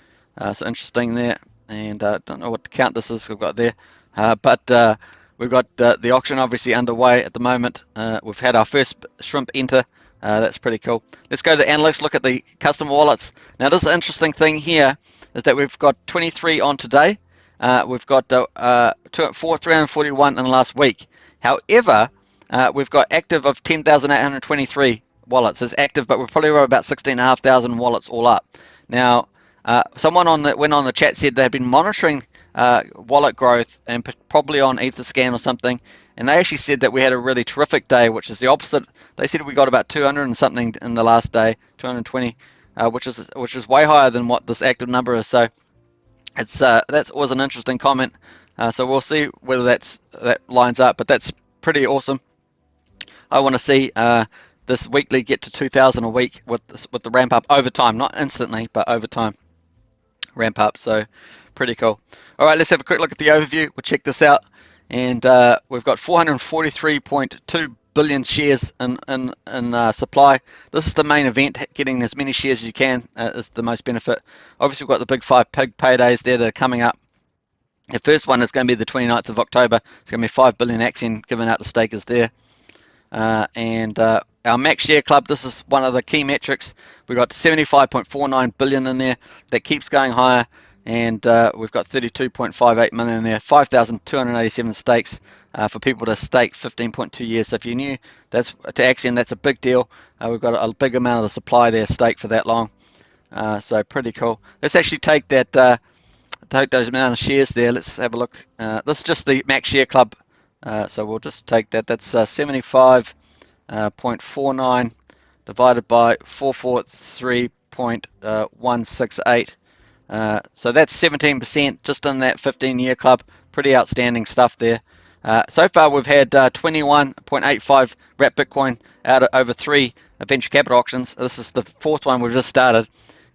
So interesting there, and don't know what count this is we've got there, but we've got the auction obviously underway at the moment. We've had our first shrimp enter. That's pretty cool. Let's go to the analytics, look at the customer wallets. Now this interesting thing here is that we've got 23 on today. We've got 341 in the last week. However, we've got active of 10,823 wallets. It's active, but we've probably got about 16,500 wallets all up. Now, someone went on the chat said they've been monitoring wallet growth, and probably on Etherscan or something, and they actually said that we had a really terrific day, which is the opposite. They said we got about 200 and something in the last day, 220, which is way higher than what this active number is. So it's that was an interesting comment. So we'll see whether that lines up, but that's pretty awesome. I want to see this weekly get to 2,000 a week with the ramp up over time, not instantly, but over time ramp up. So pretty cool. All right, let's have a quick look at the overview. We'll check this out, and we've got 443.2 billion shares in supply. This is the main event. Getting as many shares as you can is the most benefit. Obviously, we've got the big 5 pig paydays there that are coming up. The first one is going to be the 29th of October. It's going to be 5 billion Axion given out to stakers there. And our max share club, this is one of the key metrics. We've got 75.49 billion in there. That keeps going higher. And we've got 32.58 million in there, 5,287 stakes for people to stake 15.2 years. So if you're new, that's to Axion, that's a big deal. We've got a big amount of the supply there staked for that long. So pretty cool. Let's actually take that, take those amount of shares there. Let's have a look. This is just the max share club. So we'll just take that. That's 75.49 divided by 443.168. So that's 17% just in that 15-year club. Pretty outstanding stuff there. So far we've had 21.85 wrapped Bitcoin out of over 3 venture capital auctions. This is the 4th one we've just started,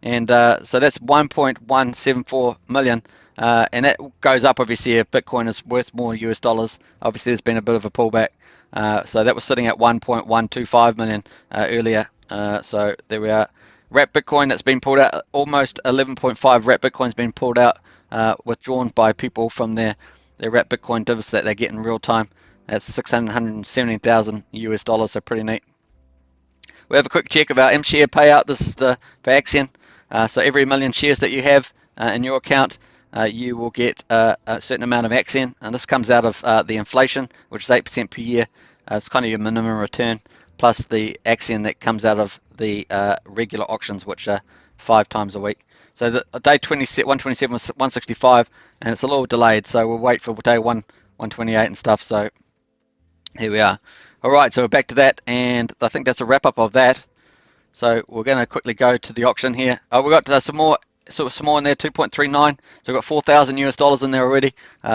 and so that's 1.174 million. And that goes up obviously if Bitcoin is worth more US dollars. Obviously there's been a bit of a pullback. So that was sitting at 1.125 million earlier. So there we are. Wrapped Bitcoin that's been pulled out, almost 11.5 wrapped Bitcoin's been pulled out, withdrawn by people from their wrapped Bitcoin divs that they get in real time. That's 670,000 US dollars, so pretty neat. We have a quick check of our M-share payout. This is for Axion. So every 1 million shares that you have in your account, you will get a certain amount of Axion, and this comes out of the inflation, which is 8% per year. It's kind of your minimum return, plus the Axion that comes out of the regular auctions, which are 5 times a week. So the day 127 was 165, and it's a little delayed, so we'll wait for day 128 and stuff. So here we are. All right, so we're back to that, and I think that's a wrap up of that. So we're going to quickly go to the auction here. We've got some more in there, 2.39. So we've got 4,000 US dollars in there already,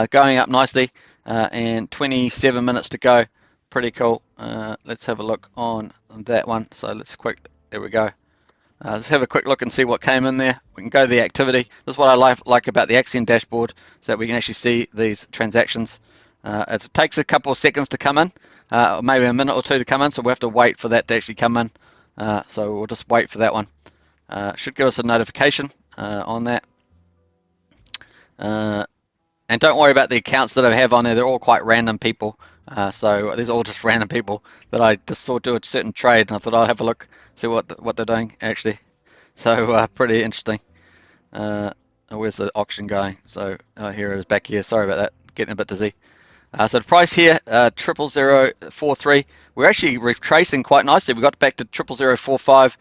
going up nicely, and 27 minutes to go. pretty cool. Let's have a look on that one. So there we go. Let's have a quick look and see what came in there. We can go to the activity. This is what I like about the Axion dashboard, so that we can actually see these transactions. It takes a couple of seconds to come in, maybe a minute or two to come in, so we have to wait for that to actually come in. So we'll just wait for that one. Should give us a notification on that. And don't worry about the accounts that I have on there. They're all quite random people. So these are all just random people that I just saw do a certain trade, and I thought I'll have a look, see what they're doing actually. So pretty interesting. Where's the auction going? So here it is back here. Sorry about that. Getting a bit dizzy. So the price here, 00043. We're actually retracing quite nicely. We got back to 00045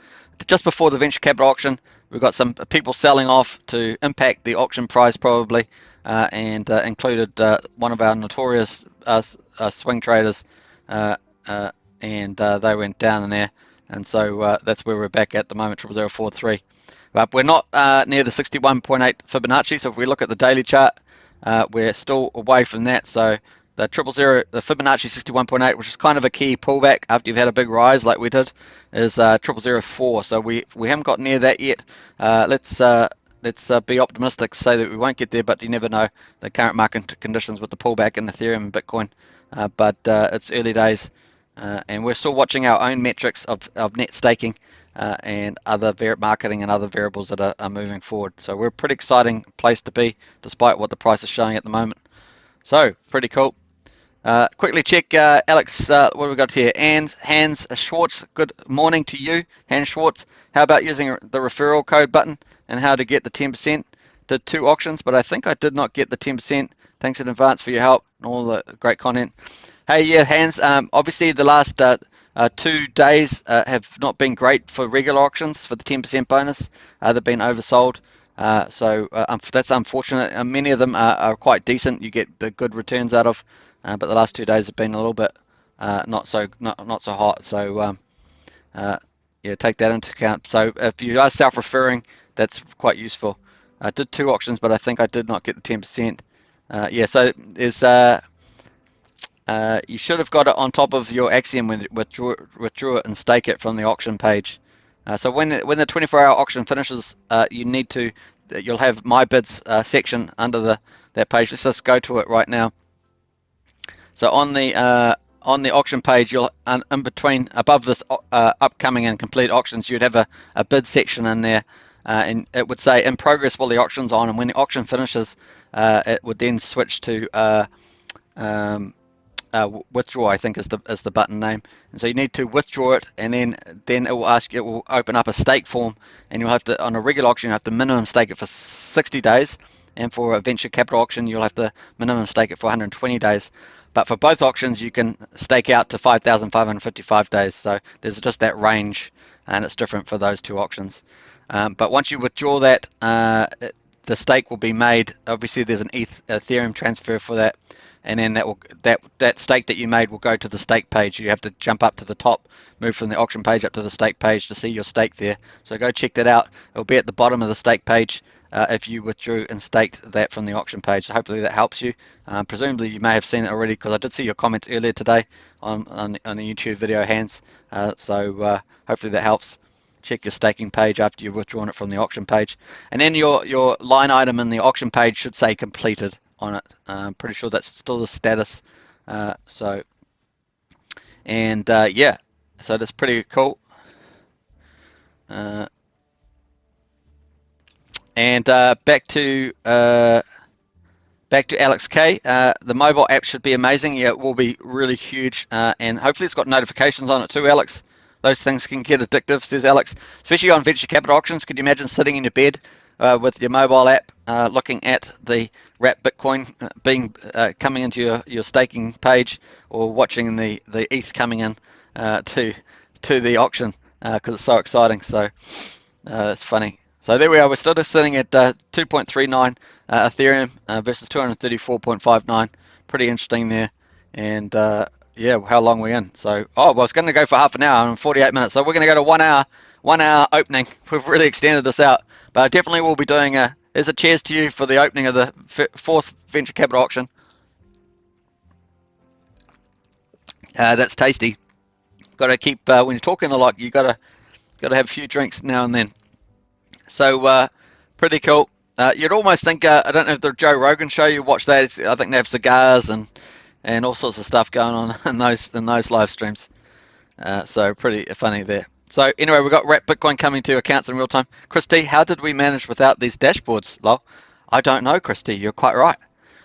just before the venture capital auction. We've got some people selling off to impact the auction price probably, and included one of our notorious swing traders, and they went down in there, and so that's where we're back at the moment, 00043. But we're not near the 61.8 Fibonacci, so if we look at the daily chart, we're still away from that. So the the Fibonacci 61.8, which is kind of a key pullback after you've had a big rise like we did, is 004. So we haven't got near that yet. Let's be optimistic, say that we won't get there, but you never know the current market conditions with the pullback in Ethereum and Bitcoin. But it's early days, and we're still watching our own metrics of net staking and other marketing and other variables that are moving forward. So we're a pretty exciting place to be, despite what the price is showing at the moment. So pretty cool. Quickly check, Alex, what have we got here? Hans Schwartz, good morning to you, Hans Schwartz. How about using the referral code button and how to get the 10%? Did 2 auctions, but I think I did not get the 10%. Thanks in advance for your help and all the great content. Hey, yeah, Hans, obviously the last 2 days have not been great for regular auctions for the 10% bonus. They've been oversold. So that's unfortunate. Many of them are quite decent. You get the good returns out of, but the last 2 days have been a little bit not so hot. So yeah, take that into account. So if you are self-referring, that's quite useful. I did 2 auctions, but I think I did not get the 10%. Yeah, so there's you should have got it on top of your Axion when withdraw it and stake it from the auction page. So when the 24-hour auction finishes, you'll have my bids section under that page. Let's just go to it right now. So on the auction page, you'll in between above this upcoming and complete auctions, you'd have a bid section in there, and it would say in progress while the auction's on. And when the auction finishes, it would then switch to withdraw, I think is the button name, and so you need to withdraw it, and then it will open up a stake form, and you'll have to, on a regular auction, you have to minimum stake it for 60 days, and for a venture capital auction, you'll have to minimum stake it for 120 days. But for both auctions, you can stake out to 5,555 days. So there's just that range, and it's different for those 2 auctions. But once you withdraw that, the stake will be made. Obviously, there's an Ethereum transfer for that. And then that stake that you made will go to the stake page. You have to jump up to the top, move from the auction page up to the stake page to see your stake there. So go check that out. It'll be at the bottom of the stake page if you withdrew and staked that from the auction page. So hopefully that helps you. Presumably you may have seen it already, because I did see your comments earlier today on the YouTube video, Hans. So hopefully that helps. Check your staking page after you've withdrawn it from the auction page. And then your line item in the auction page should say completed on it. I'm pretty sure that's still the status. Yeah, so that's pretty cool. Back to Alex K. The mobile app should be amazing. Yeah, it will be really huge, and hopefully it's got notifications on it too, Alex. Those things can get addictive, says Alex, especially on venture capital auctions. Could you imagine sitting in your bed with your mobile app, looking at the wrapped Bitcoin coming into your staking page, or watching the ETH coming in to the auction, because it's so exciting. So it's funny. So there we are. We're still just sitting at 2.39 Ethereum versus 234.59. Pretty interesting there. And yeah, how long are we in? So well, it's going to go for half an hour and 48 minutes. So we're going to go to 1 hour opening. We've really extended this out. But I definitely will be doing there's a cheers to you for the opening of the 4th venture capital auction. That's tasty. Got to keep when you're talking a lot. You got to have a few drinks now and then. So pretty cool. You'd almost think I don't know if the Joe Rogan show you watch that. I think they have cigars and all sorts of stuff going on in those live streams. So pretty funny there. So anyway, we've got Wrap Bitcoin coming to accounts in real time. Christy, how did we manage without these dashboards? Lol. I don't know, Christy. You're quite right.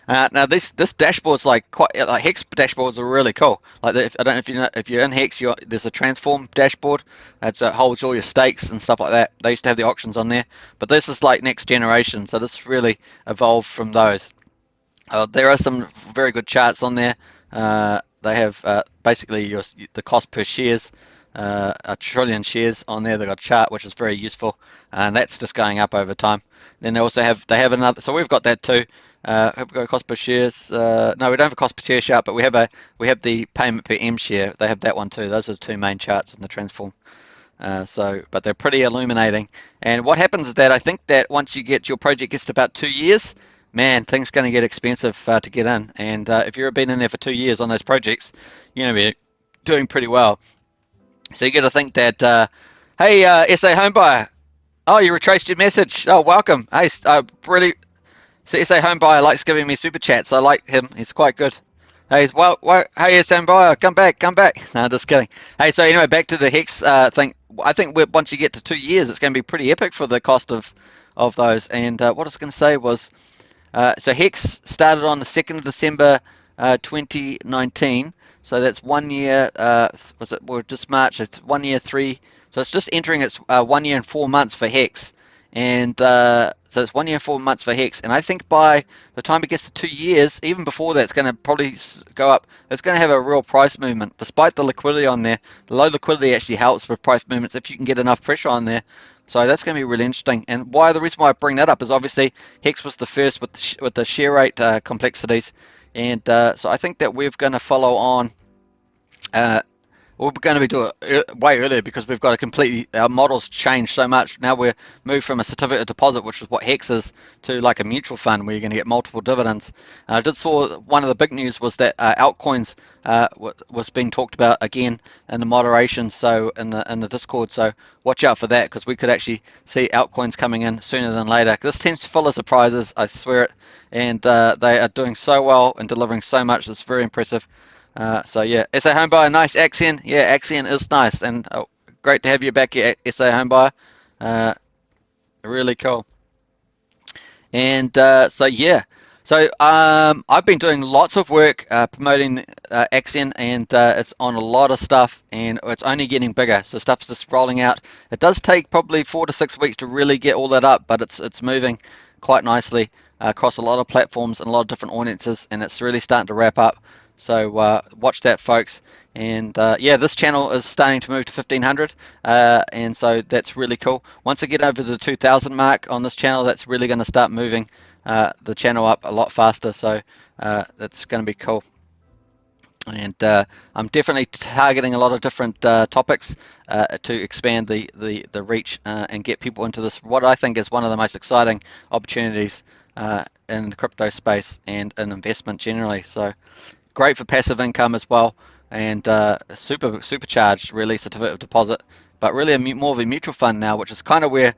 Now this dashboard's like Hex dashboards are really cool. Like I don't know if you know if you're in Hex, there's a transform dashboard that holds all your stakes and stuff like that. They used to have the auctions on there, but this is like next generation. So this really evolved from those. There are some very good charts on there. They have basically the cost per shares, a trillion shares on there. They've got a chart which is very useful, and that's just going up over time. Then they have another. So we've got that too. Have we got a cost per shares? No, we don't have a cost per share chart, but we have the payment per M share. They have that one too. Those are the two main charts in the transform. But they're pretty illuminating. And what happens is that I think that once your project gets to about 2 years, man, things are going to get expensive to get in. And if you've been in there for 2 years on those projects, you're going to be doing pretty well. So you got to think that, hey, SA Homebuyer, oh, you retraced your message. Oh, welcome. Hey, really, so SA Homebuyer likes giving me super chats. I like him. He's quite good. Hey, hey, SA Homebuyer, come back. No, just kidding. Hey, so anyway, back to the Hex thing. I think once you get to 2 years, it's going to be pretty epic for the cost of those. And what I was going to say was, so Hex started on the 2nd of December 2019. So that's 1 year, we're just March, it's 1 year, so it's just entering its 1 year and 4 months for Hex. And so it's 1 year and 4 months for Hex. And I think by the time it gets to 2 years, even before that, it's going to probably go up. It's going to have a real price movement. Despite the liquidity on there, the low liquidity actually helps with price movements if you can get enough pressure on there. So that's going to be really interesting. And the reason why I bring that up is obviously Hex was the first with the share rate complexities. And so I think that we're going to follow on. We're going to be doing it way earlier because we've got our models changed so much. Now we're moved from a certificate of deposit, which is what Hex is, to like a mutual fund where you're going to get multiple dividends. I did saw one of the big news was that altcoins was being talked about again in the moderation, so in the Discord. So watch out for that because we could actually see altcoins coming in sooner than later. This team's full of surprises, I swear it, and they are doing so well and delivering so much. It's very impressive. So yeah, SA Homebuyer, nice Axion. Yeah, Axion is nice, and great to have you back here, SA Homebuyer. Really cool. And so yeah, so I've been doing lots of work promoting Axion, and it's on a lot of stuff, and it's only getting bigger. So stuff's just rolling out. It does take probably 4 to 6 weeks to really get all that up, but it's moving quite nicely across a lot of platforms and a lot of different audiences, and it's really starting to wrap up. So watch that, folks. And yeah, this channel is starting to move to 1500, and so that's really cool. Once I get over the 2000 mark on this channel, that's really going to start moving the channel up a lot faster. So that's going to be cool. And I'm definitely targeting a lot of different topics to expand the reach and get people into this, what I think is one of the most exciting opportunities in the crypto space and in investment generally. So great for passive income as well, and supercharged really certificate of deposit, but really more of a mutual fund now, which is kind of where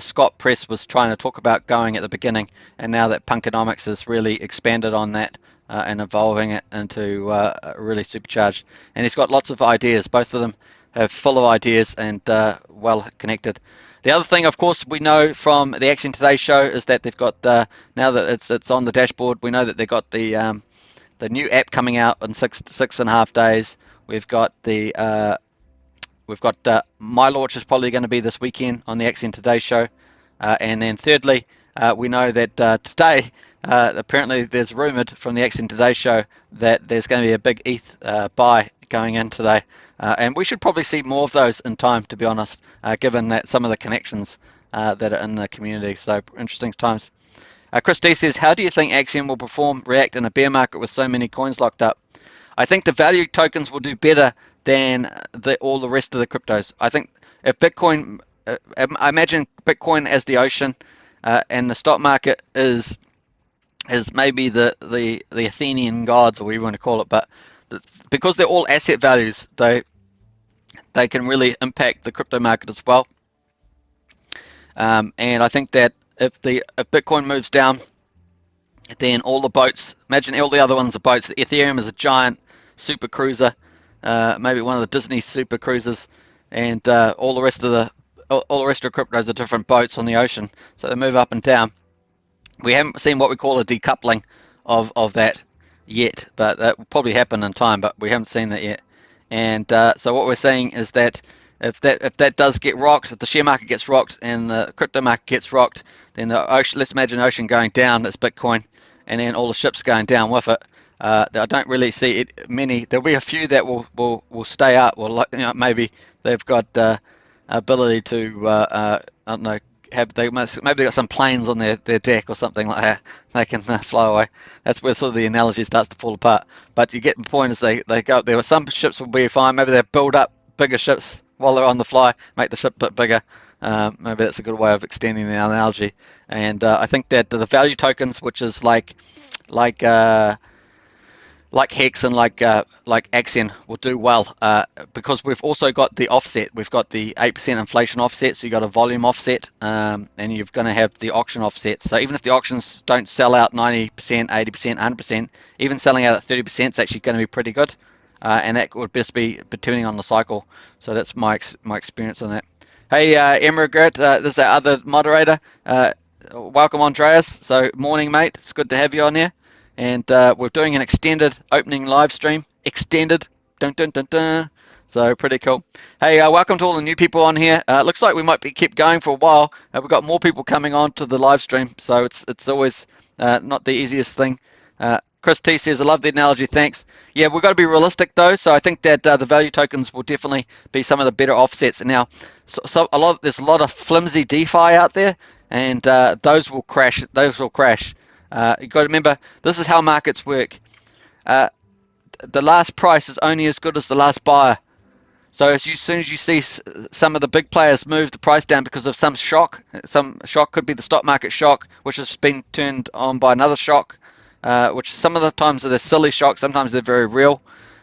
Scott Press was trying to talk about going at the beginning, and now that Punkonomics has really expanded on that and evolving it into really supercharged. And he's got lots of ideas. Both of them are full of ideas and well connected. The other thing, of course, we know from the Axion Today show is that they've got now that it's on the dashboard, we know that they've got the new app coming out in 6.5 days. We've got my launch is probably going to be this weekend on the Axion Today show, and then thirdly, we know that today apparently there's rumored from the Axion Today show that there's going to be a big ETH buy going in today. And we should probably see more of those in time, to be honest, given that some of the connections that are in the community. So interesting times. Chris D says, how do you think Axion will react in a bear market with so many coins locked up? I think the value tokens will do better than all the rest of the cryptos. I think if Bitcoin, I imagine Bitcoin as the ocean, and the stock market is maybe the Athenian gods, or whatever you want to call it, but because they're all asset values, they can really impact the crypto market as well. And I think that if Bitcoin moves down, then all the boats, imagine all the other ones are boats. Ethereum is a giant super cruiser, maybe one of the Disney super cruisers, and all the rest of cryptos are different boats on the ocean, so they move up and down. We haven't seen what we call a decoupling of that yet, but that will probably happen in time, but we haven't seen that yet. And so what we're saying is that if that does get rocked, if the share market gets rocked and the crypto market gets rocked, then the ocean, let's imagine ocean going down, that's Bitcoin, and then all the ships going down with it. I don't really see it many. There'll be a few that will stay up. Well, maybe they've got ability to I don't know. Maybe they got some planes on their deck or something like that. They can fly away. That's where sort of the analogy starts to fall apart. But you get the point as they go. There were some ships will be fine. Maybe they build up bigger ships while they're on the fly, make the ship a bit bigger. Maybe that's a good way of extending the analogy. And I think that the value tokens, which is like Hex and like Axion, will do well because we've also got the offset. We've got the 8% inflation offset, so you've got a volume offset, and you're going to have the auction offset. So even if the auctions don't sell out 90%, 80%, 100%, even selling out at 30% is actually going to be pretty good, and that would just be depending on the cycle. So that's my experience on that. Hey, Emmergret, this is our other moderator. Welcome, Andreas. So morning, mate. It's good to have you on here. And we're doing an extended opening live stream. Extended. Dun, dun, dun, dun. So pretty cool. Hey, welcome to all the new people on here. Looks like we might keep going for a while. We've got more people coming on to the live stream, so it's always not the easiest thing. Chris T says, I love the analogy, thanks. Yeah, we've got to be realistic though, so I think that the value tokens will definitely be some of the better offsets. And now, there's a lot of flimsy DeFi out there, and those will crash. You've got to remember, this is how markets work. The last price is only as good as the last buyer. So as soon as you see some of the big players move the price down because of some shock could be the stock market shock, which has been turned on by another shock, which some of the times are the silly shocks, sometimes they're very real.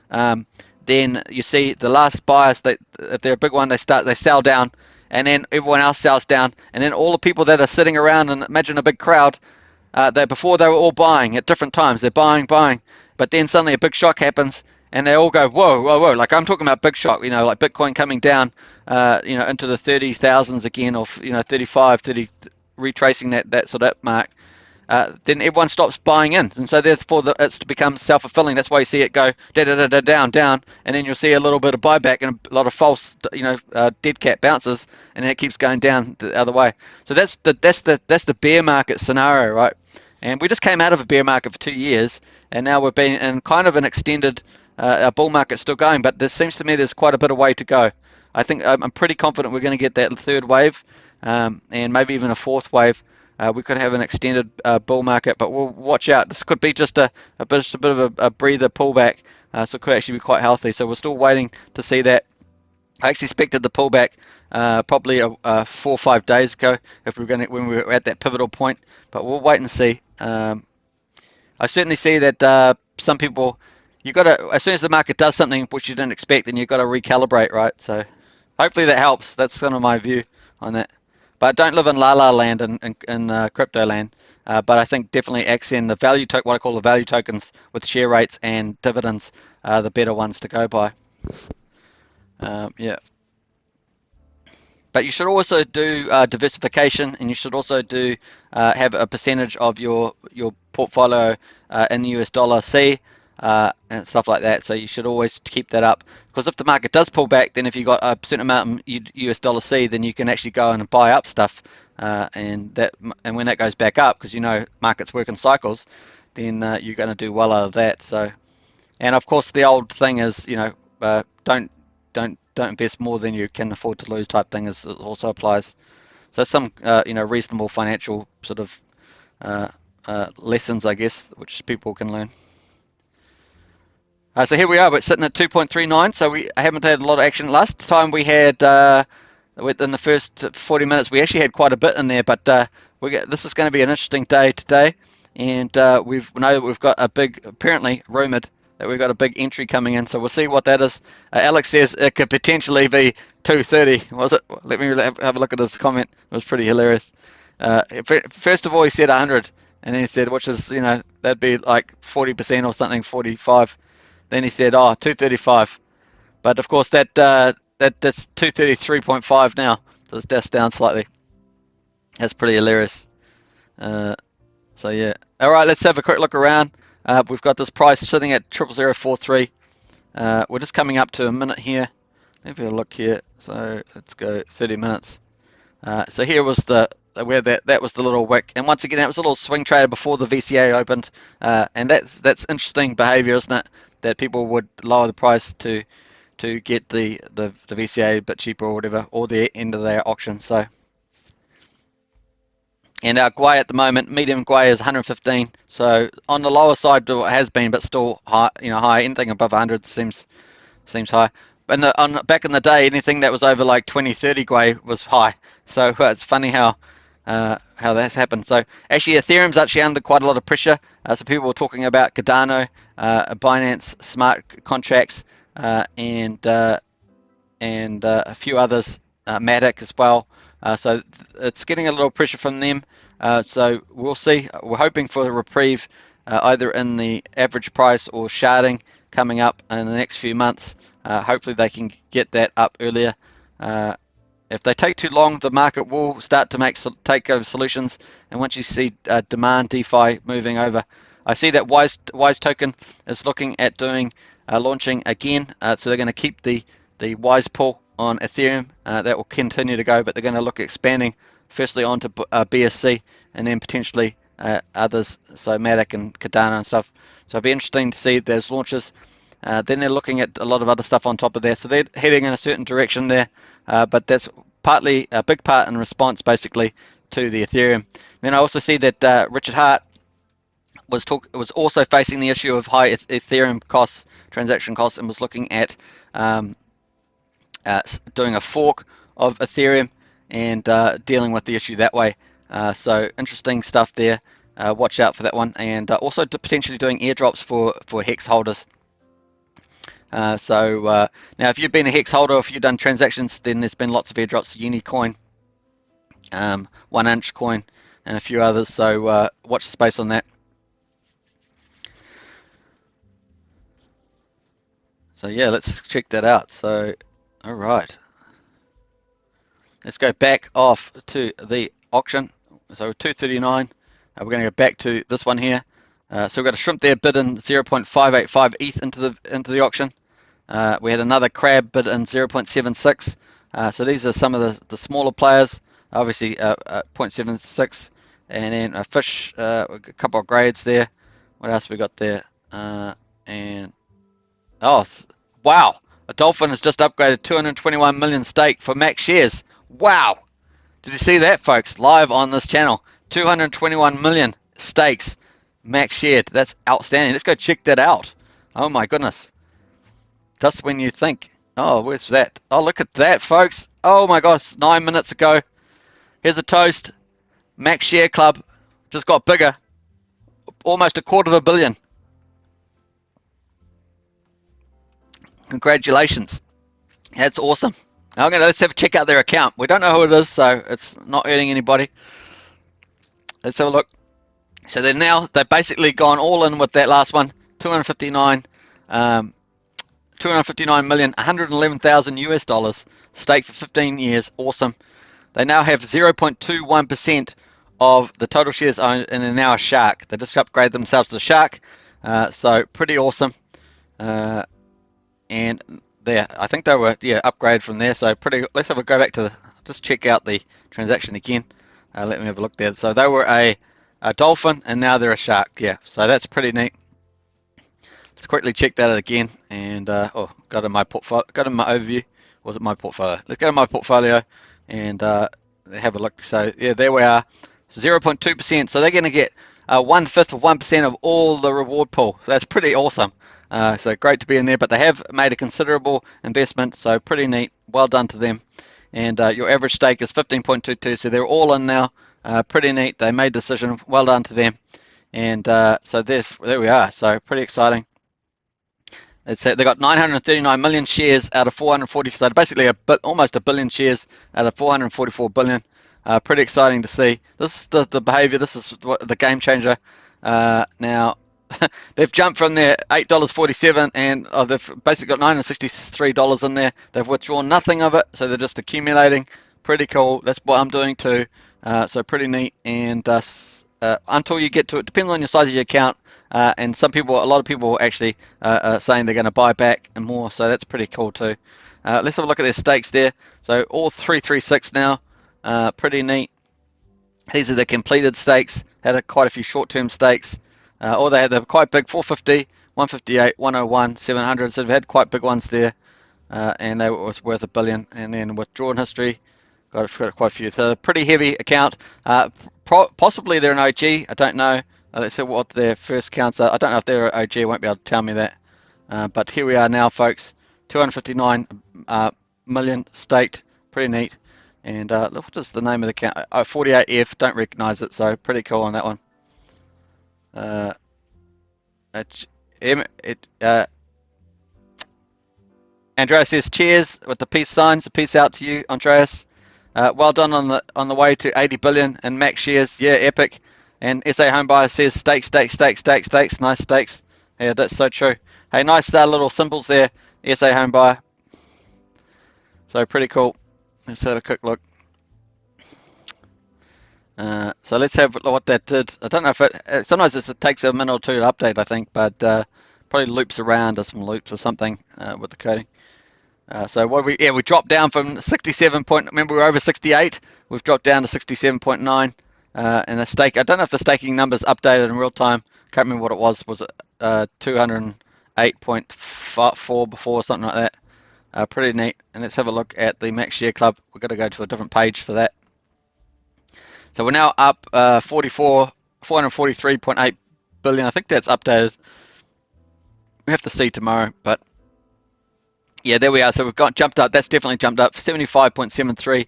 Then you see the last buyers, if they're a big one, they sell down, and then everyone else sells down, and then all the people that are sitting around, and imagine a big crowd, that before they were all buying at different times, they're buying, but then suddenly a big shock happens, and they all go, whoa, like I'm talking about big shock, like Bitcoin coming down, into the 30,000s again, or 35, 30, retracing that sort of mark. Then everyone stops buying in, and so therefore it's to become self-fulfilling. That's why you see it go down, and then you'll see a little bit of buyback and a lot of false, dead cat bounces, and then it keeps going down the other way. So that's the bear market scenario, right? And we just came out of a bear market for 2 years, and now we've been in kind of an extended bull market still going, but there seems to me there's quite a bit of way to go. I think I'm pretty confident we're going to get that third wave, and maybe even a fourth wave. We could have an extended bull market, but we'll watch out. This could be just a bit of a breather pullback, so it could actually be quite healthy. So we're still waiting to see that. I actually expected the pullback probably 4 or 5 days ago when we were at that pivotal point, but we'll wait and see. I certainly see that some people, as soon as the market does something which you didn't expect, then you've got to recalibrate, right? So hopefully that helps. That's kind of my view on that. But I don't live in la-la land in crypto land. But I think definitely Axion, what I call the value tokens with share rates and dividends, are the better ones to go by. Yeah. But you should also do diversification, and you should also do have a percentage of your portfolio in US dollar C and stuff like that. So you should always keep that up, because if the market does pull back, then if you got a certain amount in US dollar C, then you can actually go in and buy up stuff, and when that goes back up, because markets work in cycles, then you're going to do well out of that. So, and of course the old thing is don't invest more than you can afford to lose type thing also applies. So some reasonable financial sort of lessons, I guess, which people can learn. So here we are, we're sitting at 2.39, so we haven't had a lot of action. Last time we had, within the first 40 minutes, we actually had quite a bit in there, but this is going to be an interesting day today, and we've got a big, apparently rumoured, that we've got a big entry coming in. So we'll see what that is. Alex says it could potentially be 230. Was it? Let me have a look at his comment. It was pretty hilarious. First of all, he said 100, and then he said, which is, that'd be like 40% or something, 45. Then he said, 235. But of course, that's 233.5 now. So that's down slightly. That's pretty hilarious. So yeah. All right, let's have a quick look around. We've got this price sitting at 00043. We're just coming up to a minute here. Let me have a look here. So let's go 30 minutes. So here was where that was the little wick, and once again, that was a little swing trader before the VCA opened, and that's interesting behavior, isn't it? That people would lower the price to get the VCA a bit cheaper or whatever, or the end of their auction. So. And our Gwei at the moment, medium Gwei is 115. So on the lower side it has been, but still high. High. Anything above 100 seems high. But back in the day, anything that was over like 20, 30 Gwei was high. So it's funny how that's happened. So actually, Ethereum's actually under quite a lot of pressure. So people were talking about Cardano, Binance smart contracts, and a few others, Matic as well. So it's getting a little pressure from them. So we'll see. We're hoping for a reprieve either in the average price or sharding coming up in the next few months. Hopefully they can get that up earlier. If they take too long, the market will start to take over solutions. And once you see demand DeFi moving over, I see that Wise Token is looking at launching again. So they're going to keep the Wise pool on Ethereum. That will continue to go, but they're going to look at expanding firstly onto BSC and then potentially others, so Matic and Cardano and stuff. So it'll be interesting to see those launches. Then they're looking at a lot of other stuff on top of that. So they're heading in a certain direction there, but that's partly a big part in response basically to the Ethereum. Then I also see that Richard Hart was also facing the issue of high Ethereum costs, transaction costs, and was looking at doing a fork of Ethereum and dealing with the issue that way. So interesting stuff there. Watch out for that one, and also potentially doing airdrops for Hex holders. So now, if you've been a Hex holder, or if you've done transactions, then there's been lots of airdrops, Unicoin, 1inch coin, and a few others. So watch the space on that. So yeah, let's check that out. So all right, let's go back off to the auction. So 239. We're going to go back to this one here. So we've got a shrimp there bid in 0.585 ETH into the auction. We had another crab bid in 0.76. So these are some of the smaller players. Obviously 0.76, and then a fish, a couple of grades there. What else we got there? And oh wow, a dolphin has just upgraded 221 million stake for max shares. Wow, did you see that, folks? Live on this channel, 221 million stakes max shared. That's outstanding. Let's go check that out. Oh my goodness. Just when you think, oh, where's that? Oh, look at that, folks. Oh my gosh, 9 minutes ago. Here's a toast. Max Share Club just got bigger. Almost $250 million. Congratulations. That's awesome. Let's have a check out their account. We don't know who it is, so it's not hurting anybody. Let's have a look. So they've basically gone all in with that last one. 259 million, 111,000 US dollars staked for 15 years. Awesome. They now have 0.21% of the total shares owned, and they're now a shark. They just upgraded themselves to a shark. So pretty awesome. And there, I think they were upgraded from there. So pretty. Let's have a go back to just check out the transaction again. Let me have a look there. So they were a dolphin, and now they're a shark. Yeah. So that's pretty neat. Let's quickly check that out again. And got in my portfolio. Got in my overview. Was it my portfolio? Let's go to my portfolio and have a look. So yeah, there we are. 0.2%. So they're going to get 1/5 of 1% of all the reward pool. So that's pretty awesome. So great to be in there, but they have made a considerable investment, so pretty neat. Well done to them. And your average stake is 15.22, so they're all in now. Pretty neat. They made a decision. Well done to them. And so there we are. So pretty exciting. They got 939 million shares out of 440, so basically almost a billion shares out of 444 billion. Pretty exciting to see. This is the behavior. This is the game changer. Now they've jumped from their $8.47 and they've basically got $963 in there. They've withdrawn nothing of it, so they're just accumulating. Pretty cool. That's what I'm doing too. So pretty neat. And until you get to it, depends on your size of your account. And a lot of people actually are saying they're going to buy back and more. So that's pretty cool too. Let's have a look at their stakes there. So all 336 now. Pretty neat. These are the completed stakes. Had quite a few short-term stakes. They're quite big, 450, 158, 101, 700. So they've had quite big ones there. And they were worth $1 billion. And then withdrawn history, got quite a few. So a pretty heavy account. Possibly they're an OG. I don't know. Let's see what their first counts are. I don't know if they're an OG. I won't be able to tell me that. But here we are now, folks. 259 million staked. Pretty neat. And what is the name of the account? 48F. Don't recognize it. So pretty cool on that one. Andreas says cheers with the peace signs. Peace out to you, Andreas. Well done on the way to 80 billion and max shares. Yeah, epic. And SA Homebuyer says stakes. Nice stakes. Yeah, that's so true. Hey, nice little symbols there, SA Homebuyer. So pretty cool. Let's have a quick look. So let's have what that did. I don't know if sometimes it takes a minute or two to update, I think, but probably loops around, does some loops or something with the coding. So we dropped down from 67 point. Remember we were over 68. We've dropped down to 67.9. And the stake. I don't know if the staking numbers updated in real time. Can't remember what it was. Was it 208.4 before or something like that? Pretty neat. And let's have a look at the Max Share Club. We've got to go to a different page for that. So we're now up 443.8 billion. I think that's updated. We have to see tomorrow, but yeah, there we are. So we've jumped up. That's definitely jumped up 75.73.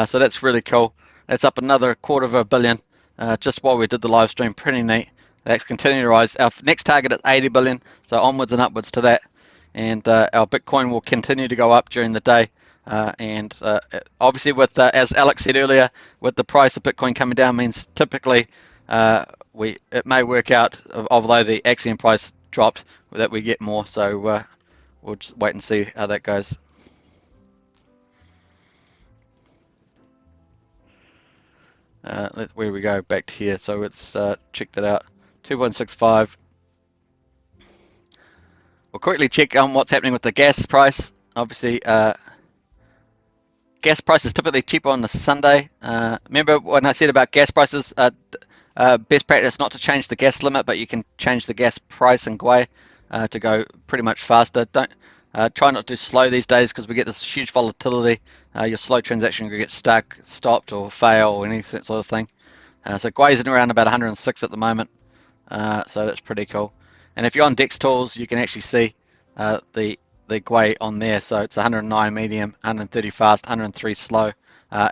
So that's really cool. That's up another $250 million just while we did the live stream. Pretty neat. That's continuing to rise. Our next target is 80 billion. So onwards and upwards to that. And our Bitcoin will continue to go up during the day. Obviously, with as Alex said earlier, with the price of Bitcoin coming down, means typically it may work out. Although the Axion price dropped, that we get more. So we'll just wait and see how that goes. Where we go back to here. So let's check that out. 2.65. We'll quickly check on what's happening with the gas price. Obviously, gas price is typically cheaper on the Sunday. Remember when I said about gas prices? Best practice not to change the gas limit, but you can change the gas price in Gwei to go pretty much faster. Don't try not to slow these days because we get this huge volatility. Your slow transaction will get stuck, stopped, or fail, or any sort of thing. So Gwei's in around about 106 at the moment. So that's pretty cool. And if you're on Dex Tools, you can actually see the Gwei on there. So it's 109 medium, 130 fast, 103 slow.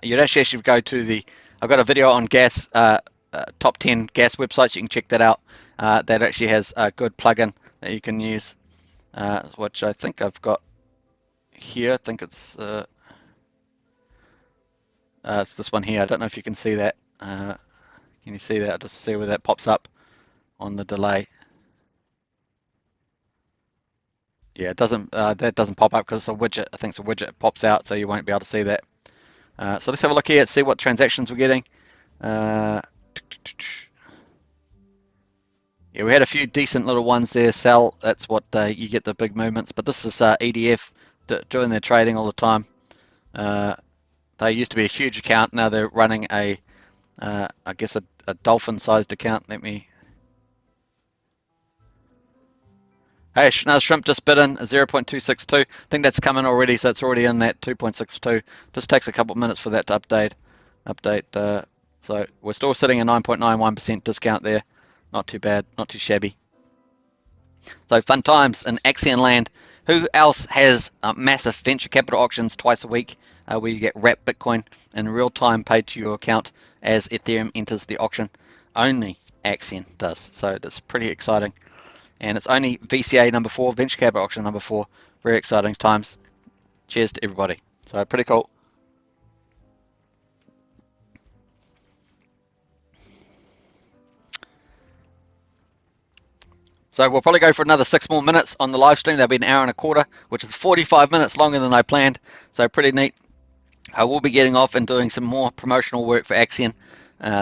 You'd actually go to I've got a video on gas, top 10 gas websites. You can check that out. That actually has a good plugin that you can use, which I think I've got here. I think it's this one here. I don't know if you can see that. Can you see that? I'll just see where that pops up on the delay. Yeah, it doesn't. That doesn't pop up because it's a widget. I think it's a widget. It pops out, so you won't be able to see that. So let's have a look here and see what transactions we're getting. Yeah, we had a few decent little ones there. Sell. That's what you get the big movements. But this is EDF doing their trading all the time. They used to be a huge account. Now they're running I guess a dolphin-sized account. Let me. Hey, another shrimp just bid in 0.262. I think that's coming already, so it's already in that 2.62. Just takes a couple of minutes for that to update. So we're still sitting at 9.91% discount there. Not too bad, not too shabby. So fun times in Axion land. Who else has massive venture capital auctions twice a week where you get wrapped Bitcoin in real time paid to your account as Ethereum enters the auction? Only Axion does. So that's pretty exciting. and it's only VCA number 4, venture capital auction number 4. Very exciting times. Cheers to everybody. So pretty cool. So we'll probably go for another 6 more minutes on the live stream. That'll be an hour and a quarter, which is 45 minutes longer than I planned. So pretty neat. I will be getting off and doing some more promotional work for Axion.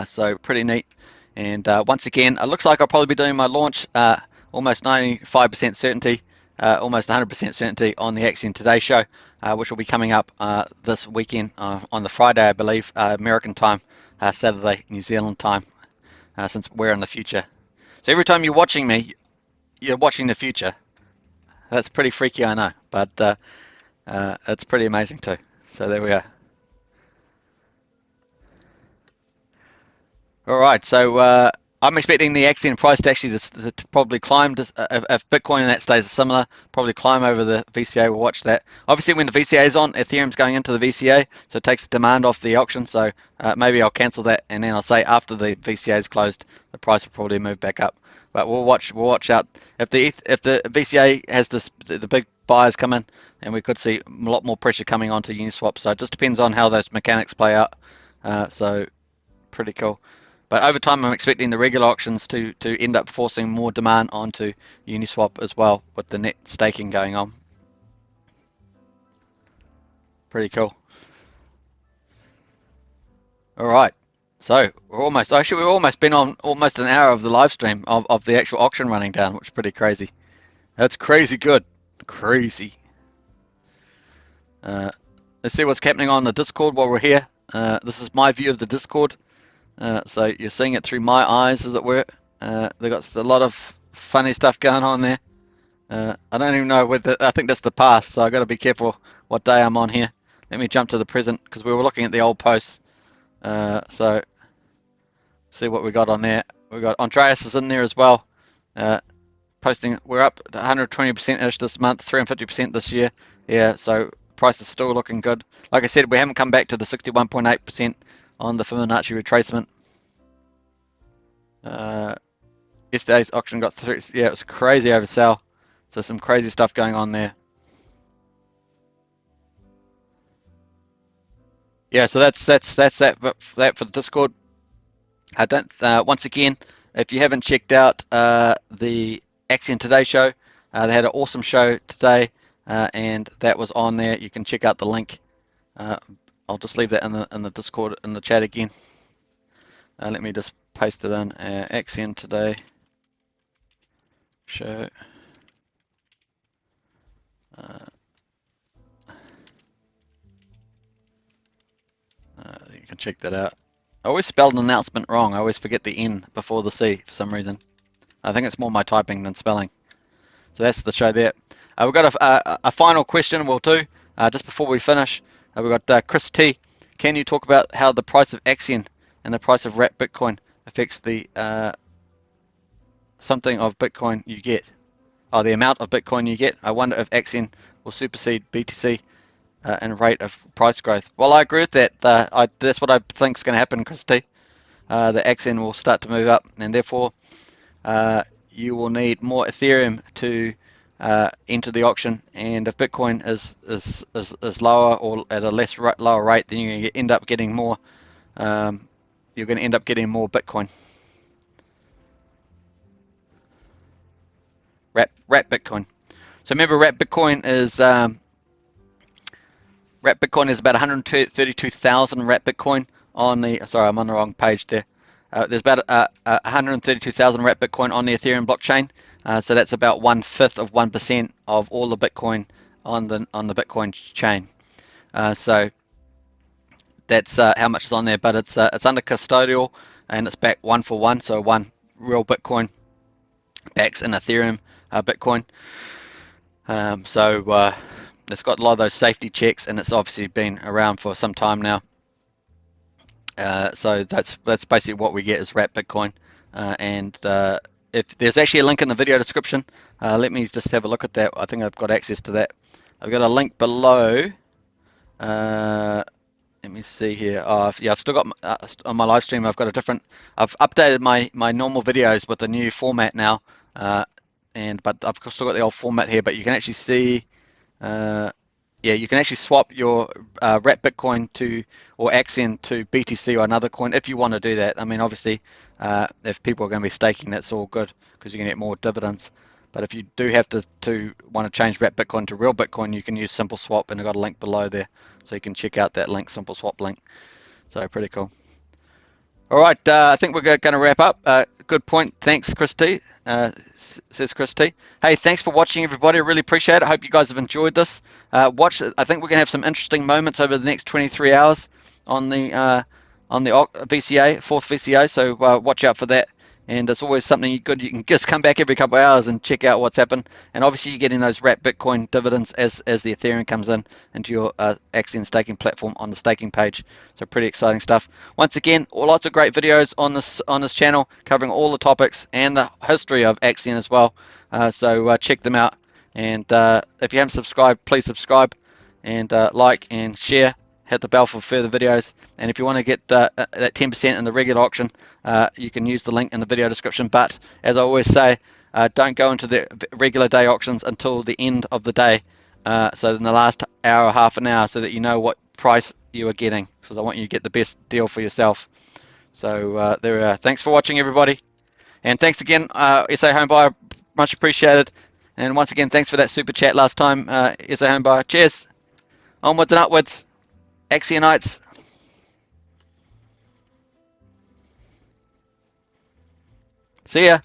So pretty neat. And once again, it looks like I'll probably be doing my launch almost 95% certainty, almost 100% certainty on the Axion Today show, which will be coming up this weekend on the Friday, I believe, American time, Saturday, New Zealand time, since we're in the future. So every time you're watching me, you're watching the future. That's pretty freaky, I know, but it's pretty amazing too. So there we are. All right, so I'm expecting the Axion price to actually to probably climb. If Bitcoin and that stays similar, probably climb over the VCA. We'll watch that. Obviously, when the VCA is on, Ethereum's going into the VCA, so it takes demand off the auction. So maybe I'll cancel that, and then I'll say after the VCA is closed, the price will probably move back up. But we'll watch out if the VCA has the big buyers come in, and we could see a lot more pressure coming onto Uniswap. So it just depends on how those mechanics play out. So pretty cool. But over time, I'm expecting the regular auctions to end up forcing more demand onto Uniswap as well, with the net staking going on. Pretty cool. All right, so we've almost been on almost an hour of the live stream of the actual auction running down, which is pretty crazy. That's crazy good, crazy. Let's see what's happening on the Discord while we're here. This is my view of the Discord. So you're seeing it through my eyes, as it were. They've got a lot of funny stuff going on there. I don't even know whether, I think that's the past, so I've got to be careful what day I'm on here. Let me jump to the present, because we were looking at the old posts. So see what we got on there. We got Andreas is in there as well. Posting, we're up 120%ish this month, 350% this year. Yeah, so price is still looking good. Like I said, we haven't come back to the 61.8% on the Fibonacci retracement. Yesterday's auction got through. Yeah, it was crazy oversell. So some crazy stuff going on there. Yeah, so that's that for the Discord. I don't. Once again, if you haven't checked out the Axion Today show, they had an awesome show today, and that was on there. You can check out the link. I'll just leave that in the Discord, in the chat again. Let me just paste it in. Axion Today show. You can check that out. I always spelled an announcement wrong. I always forget the N before the C for some reason. I think it's more my typing than spelling. So that's the show there. We've got a final question we'll do just before we finish. We've got Chris T. Can you talk about how the price of Axion and the price of wrapped Bitcoin affects the something of Bitcoin you get? Oh, the amount of Bitcoin you get. I wonder if Axion will supersede BTC in rate of price growth. Well, I agree with that. That's what I think is going to happen, Chris T. The Axion will start to move up, and therefore you will need more Ethereum to enter the auction, and if Bitcoin is lower or at a lower rate, then you're going to end up getting more. You're going to end up getting more Bitcoin. Wrap Bitcoin. So remember, wrap Bitcoin is about 132,000 wrap Bitcoin on the. Sorry, I'm on the wrong page there. There's about 132,000 wrap Bitcoin on the Ethereum blockchain. So that's about 1/5 of 1% of all the Bitcoin on the Bitcoin chain. So that's how much is on there, but it's under custodial, and it's backed 1-for-1. So one real Bitcoin backs an Ethereum Bitcoin. So it's got a lot of those safety checks, and it's obviously been around for some time now. So that's basically what we get is wrapped Bitcoin. And if there's actually a link in the video description, let me just have a look at that. I think I've got access to that. I've got a link below. Let me see here. Yeah, I've still got on my live stream. I've got a different. I've updated my normal videos with a new format now, but I've still got the old format here, but you can actually see, yeah, you can actually swap your wrap Bitcoin to, or Axion to BTC or another coin if you want to do that. I mean, obviously, if people are going to be staking, that's all good because you can get more dividends. But if you do have to want to change wrap Bitcoin to real Bitcoin, you can use Simple Swap, and I've got a link below there, so you can check out that link, Simple Swap link. So pretty cool. All right, I think we're going to wrap up. Good point. Thanks, Christy. Says Christy. Hey, thanks for watching, everybody. I really appreciate it. I hope you guys have enjoyed this. Watch. I think we're going to have some interesting moments over the next 23 hours on the VCA, fourth VCA. So watch out for that. And it's always something good. You can just come back every couple of hours and check out what's happened. And obviously, you're getting those wrap Bitcoin dividends as the Ethereum comes in into your Axion staking platform on the staking page. So pretty exciting stuff. Once again, lots of great videos on this channel covering all the topics and the history of Axion as well. So check them out. And if you haven't subscribed, please subscribe and like and share. Hit the bell for further videos. And if you want to get that 10% in the regular auction, you can use the link in the video description. But as I always say, don't go into the regular day auctions until the end of the day. So in the last hour, half an hour, so that you know what price you are getting. Because I want you to get the best deal for yourself. So thanks for watching, everybody. And thanks again, SA Homebuyer, much appreciated. And once again, thanks for that super chat last time, SA Homebuyer. Cheers. Onwards and upwards. Axionites. See ya.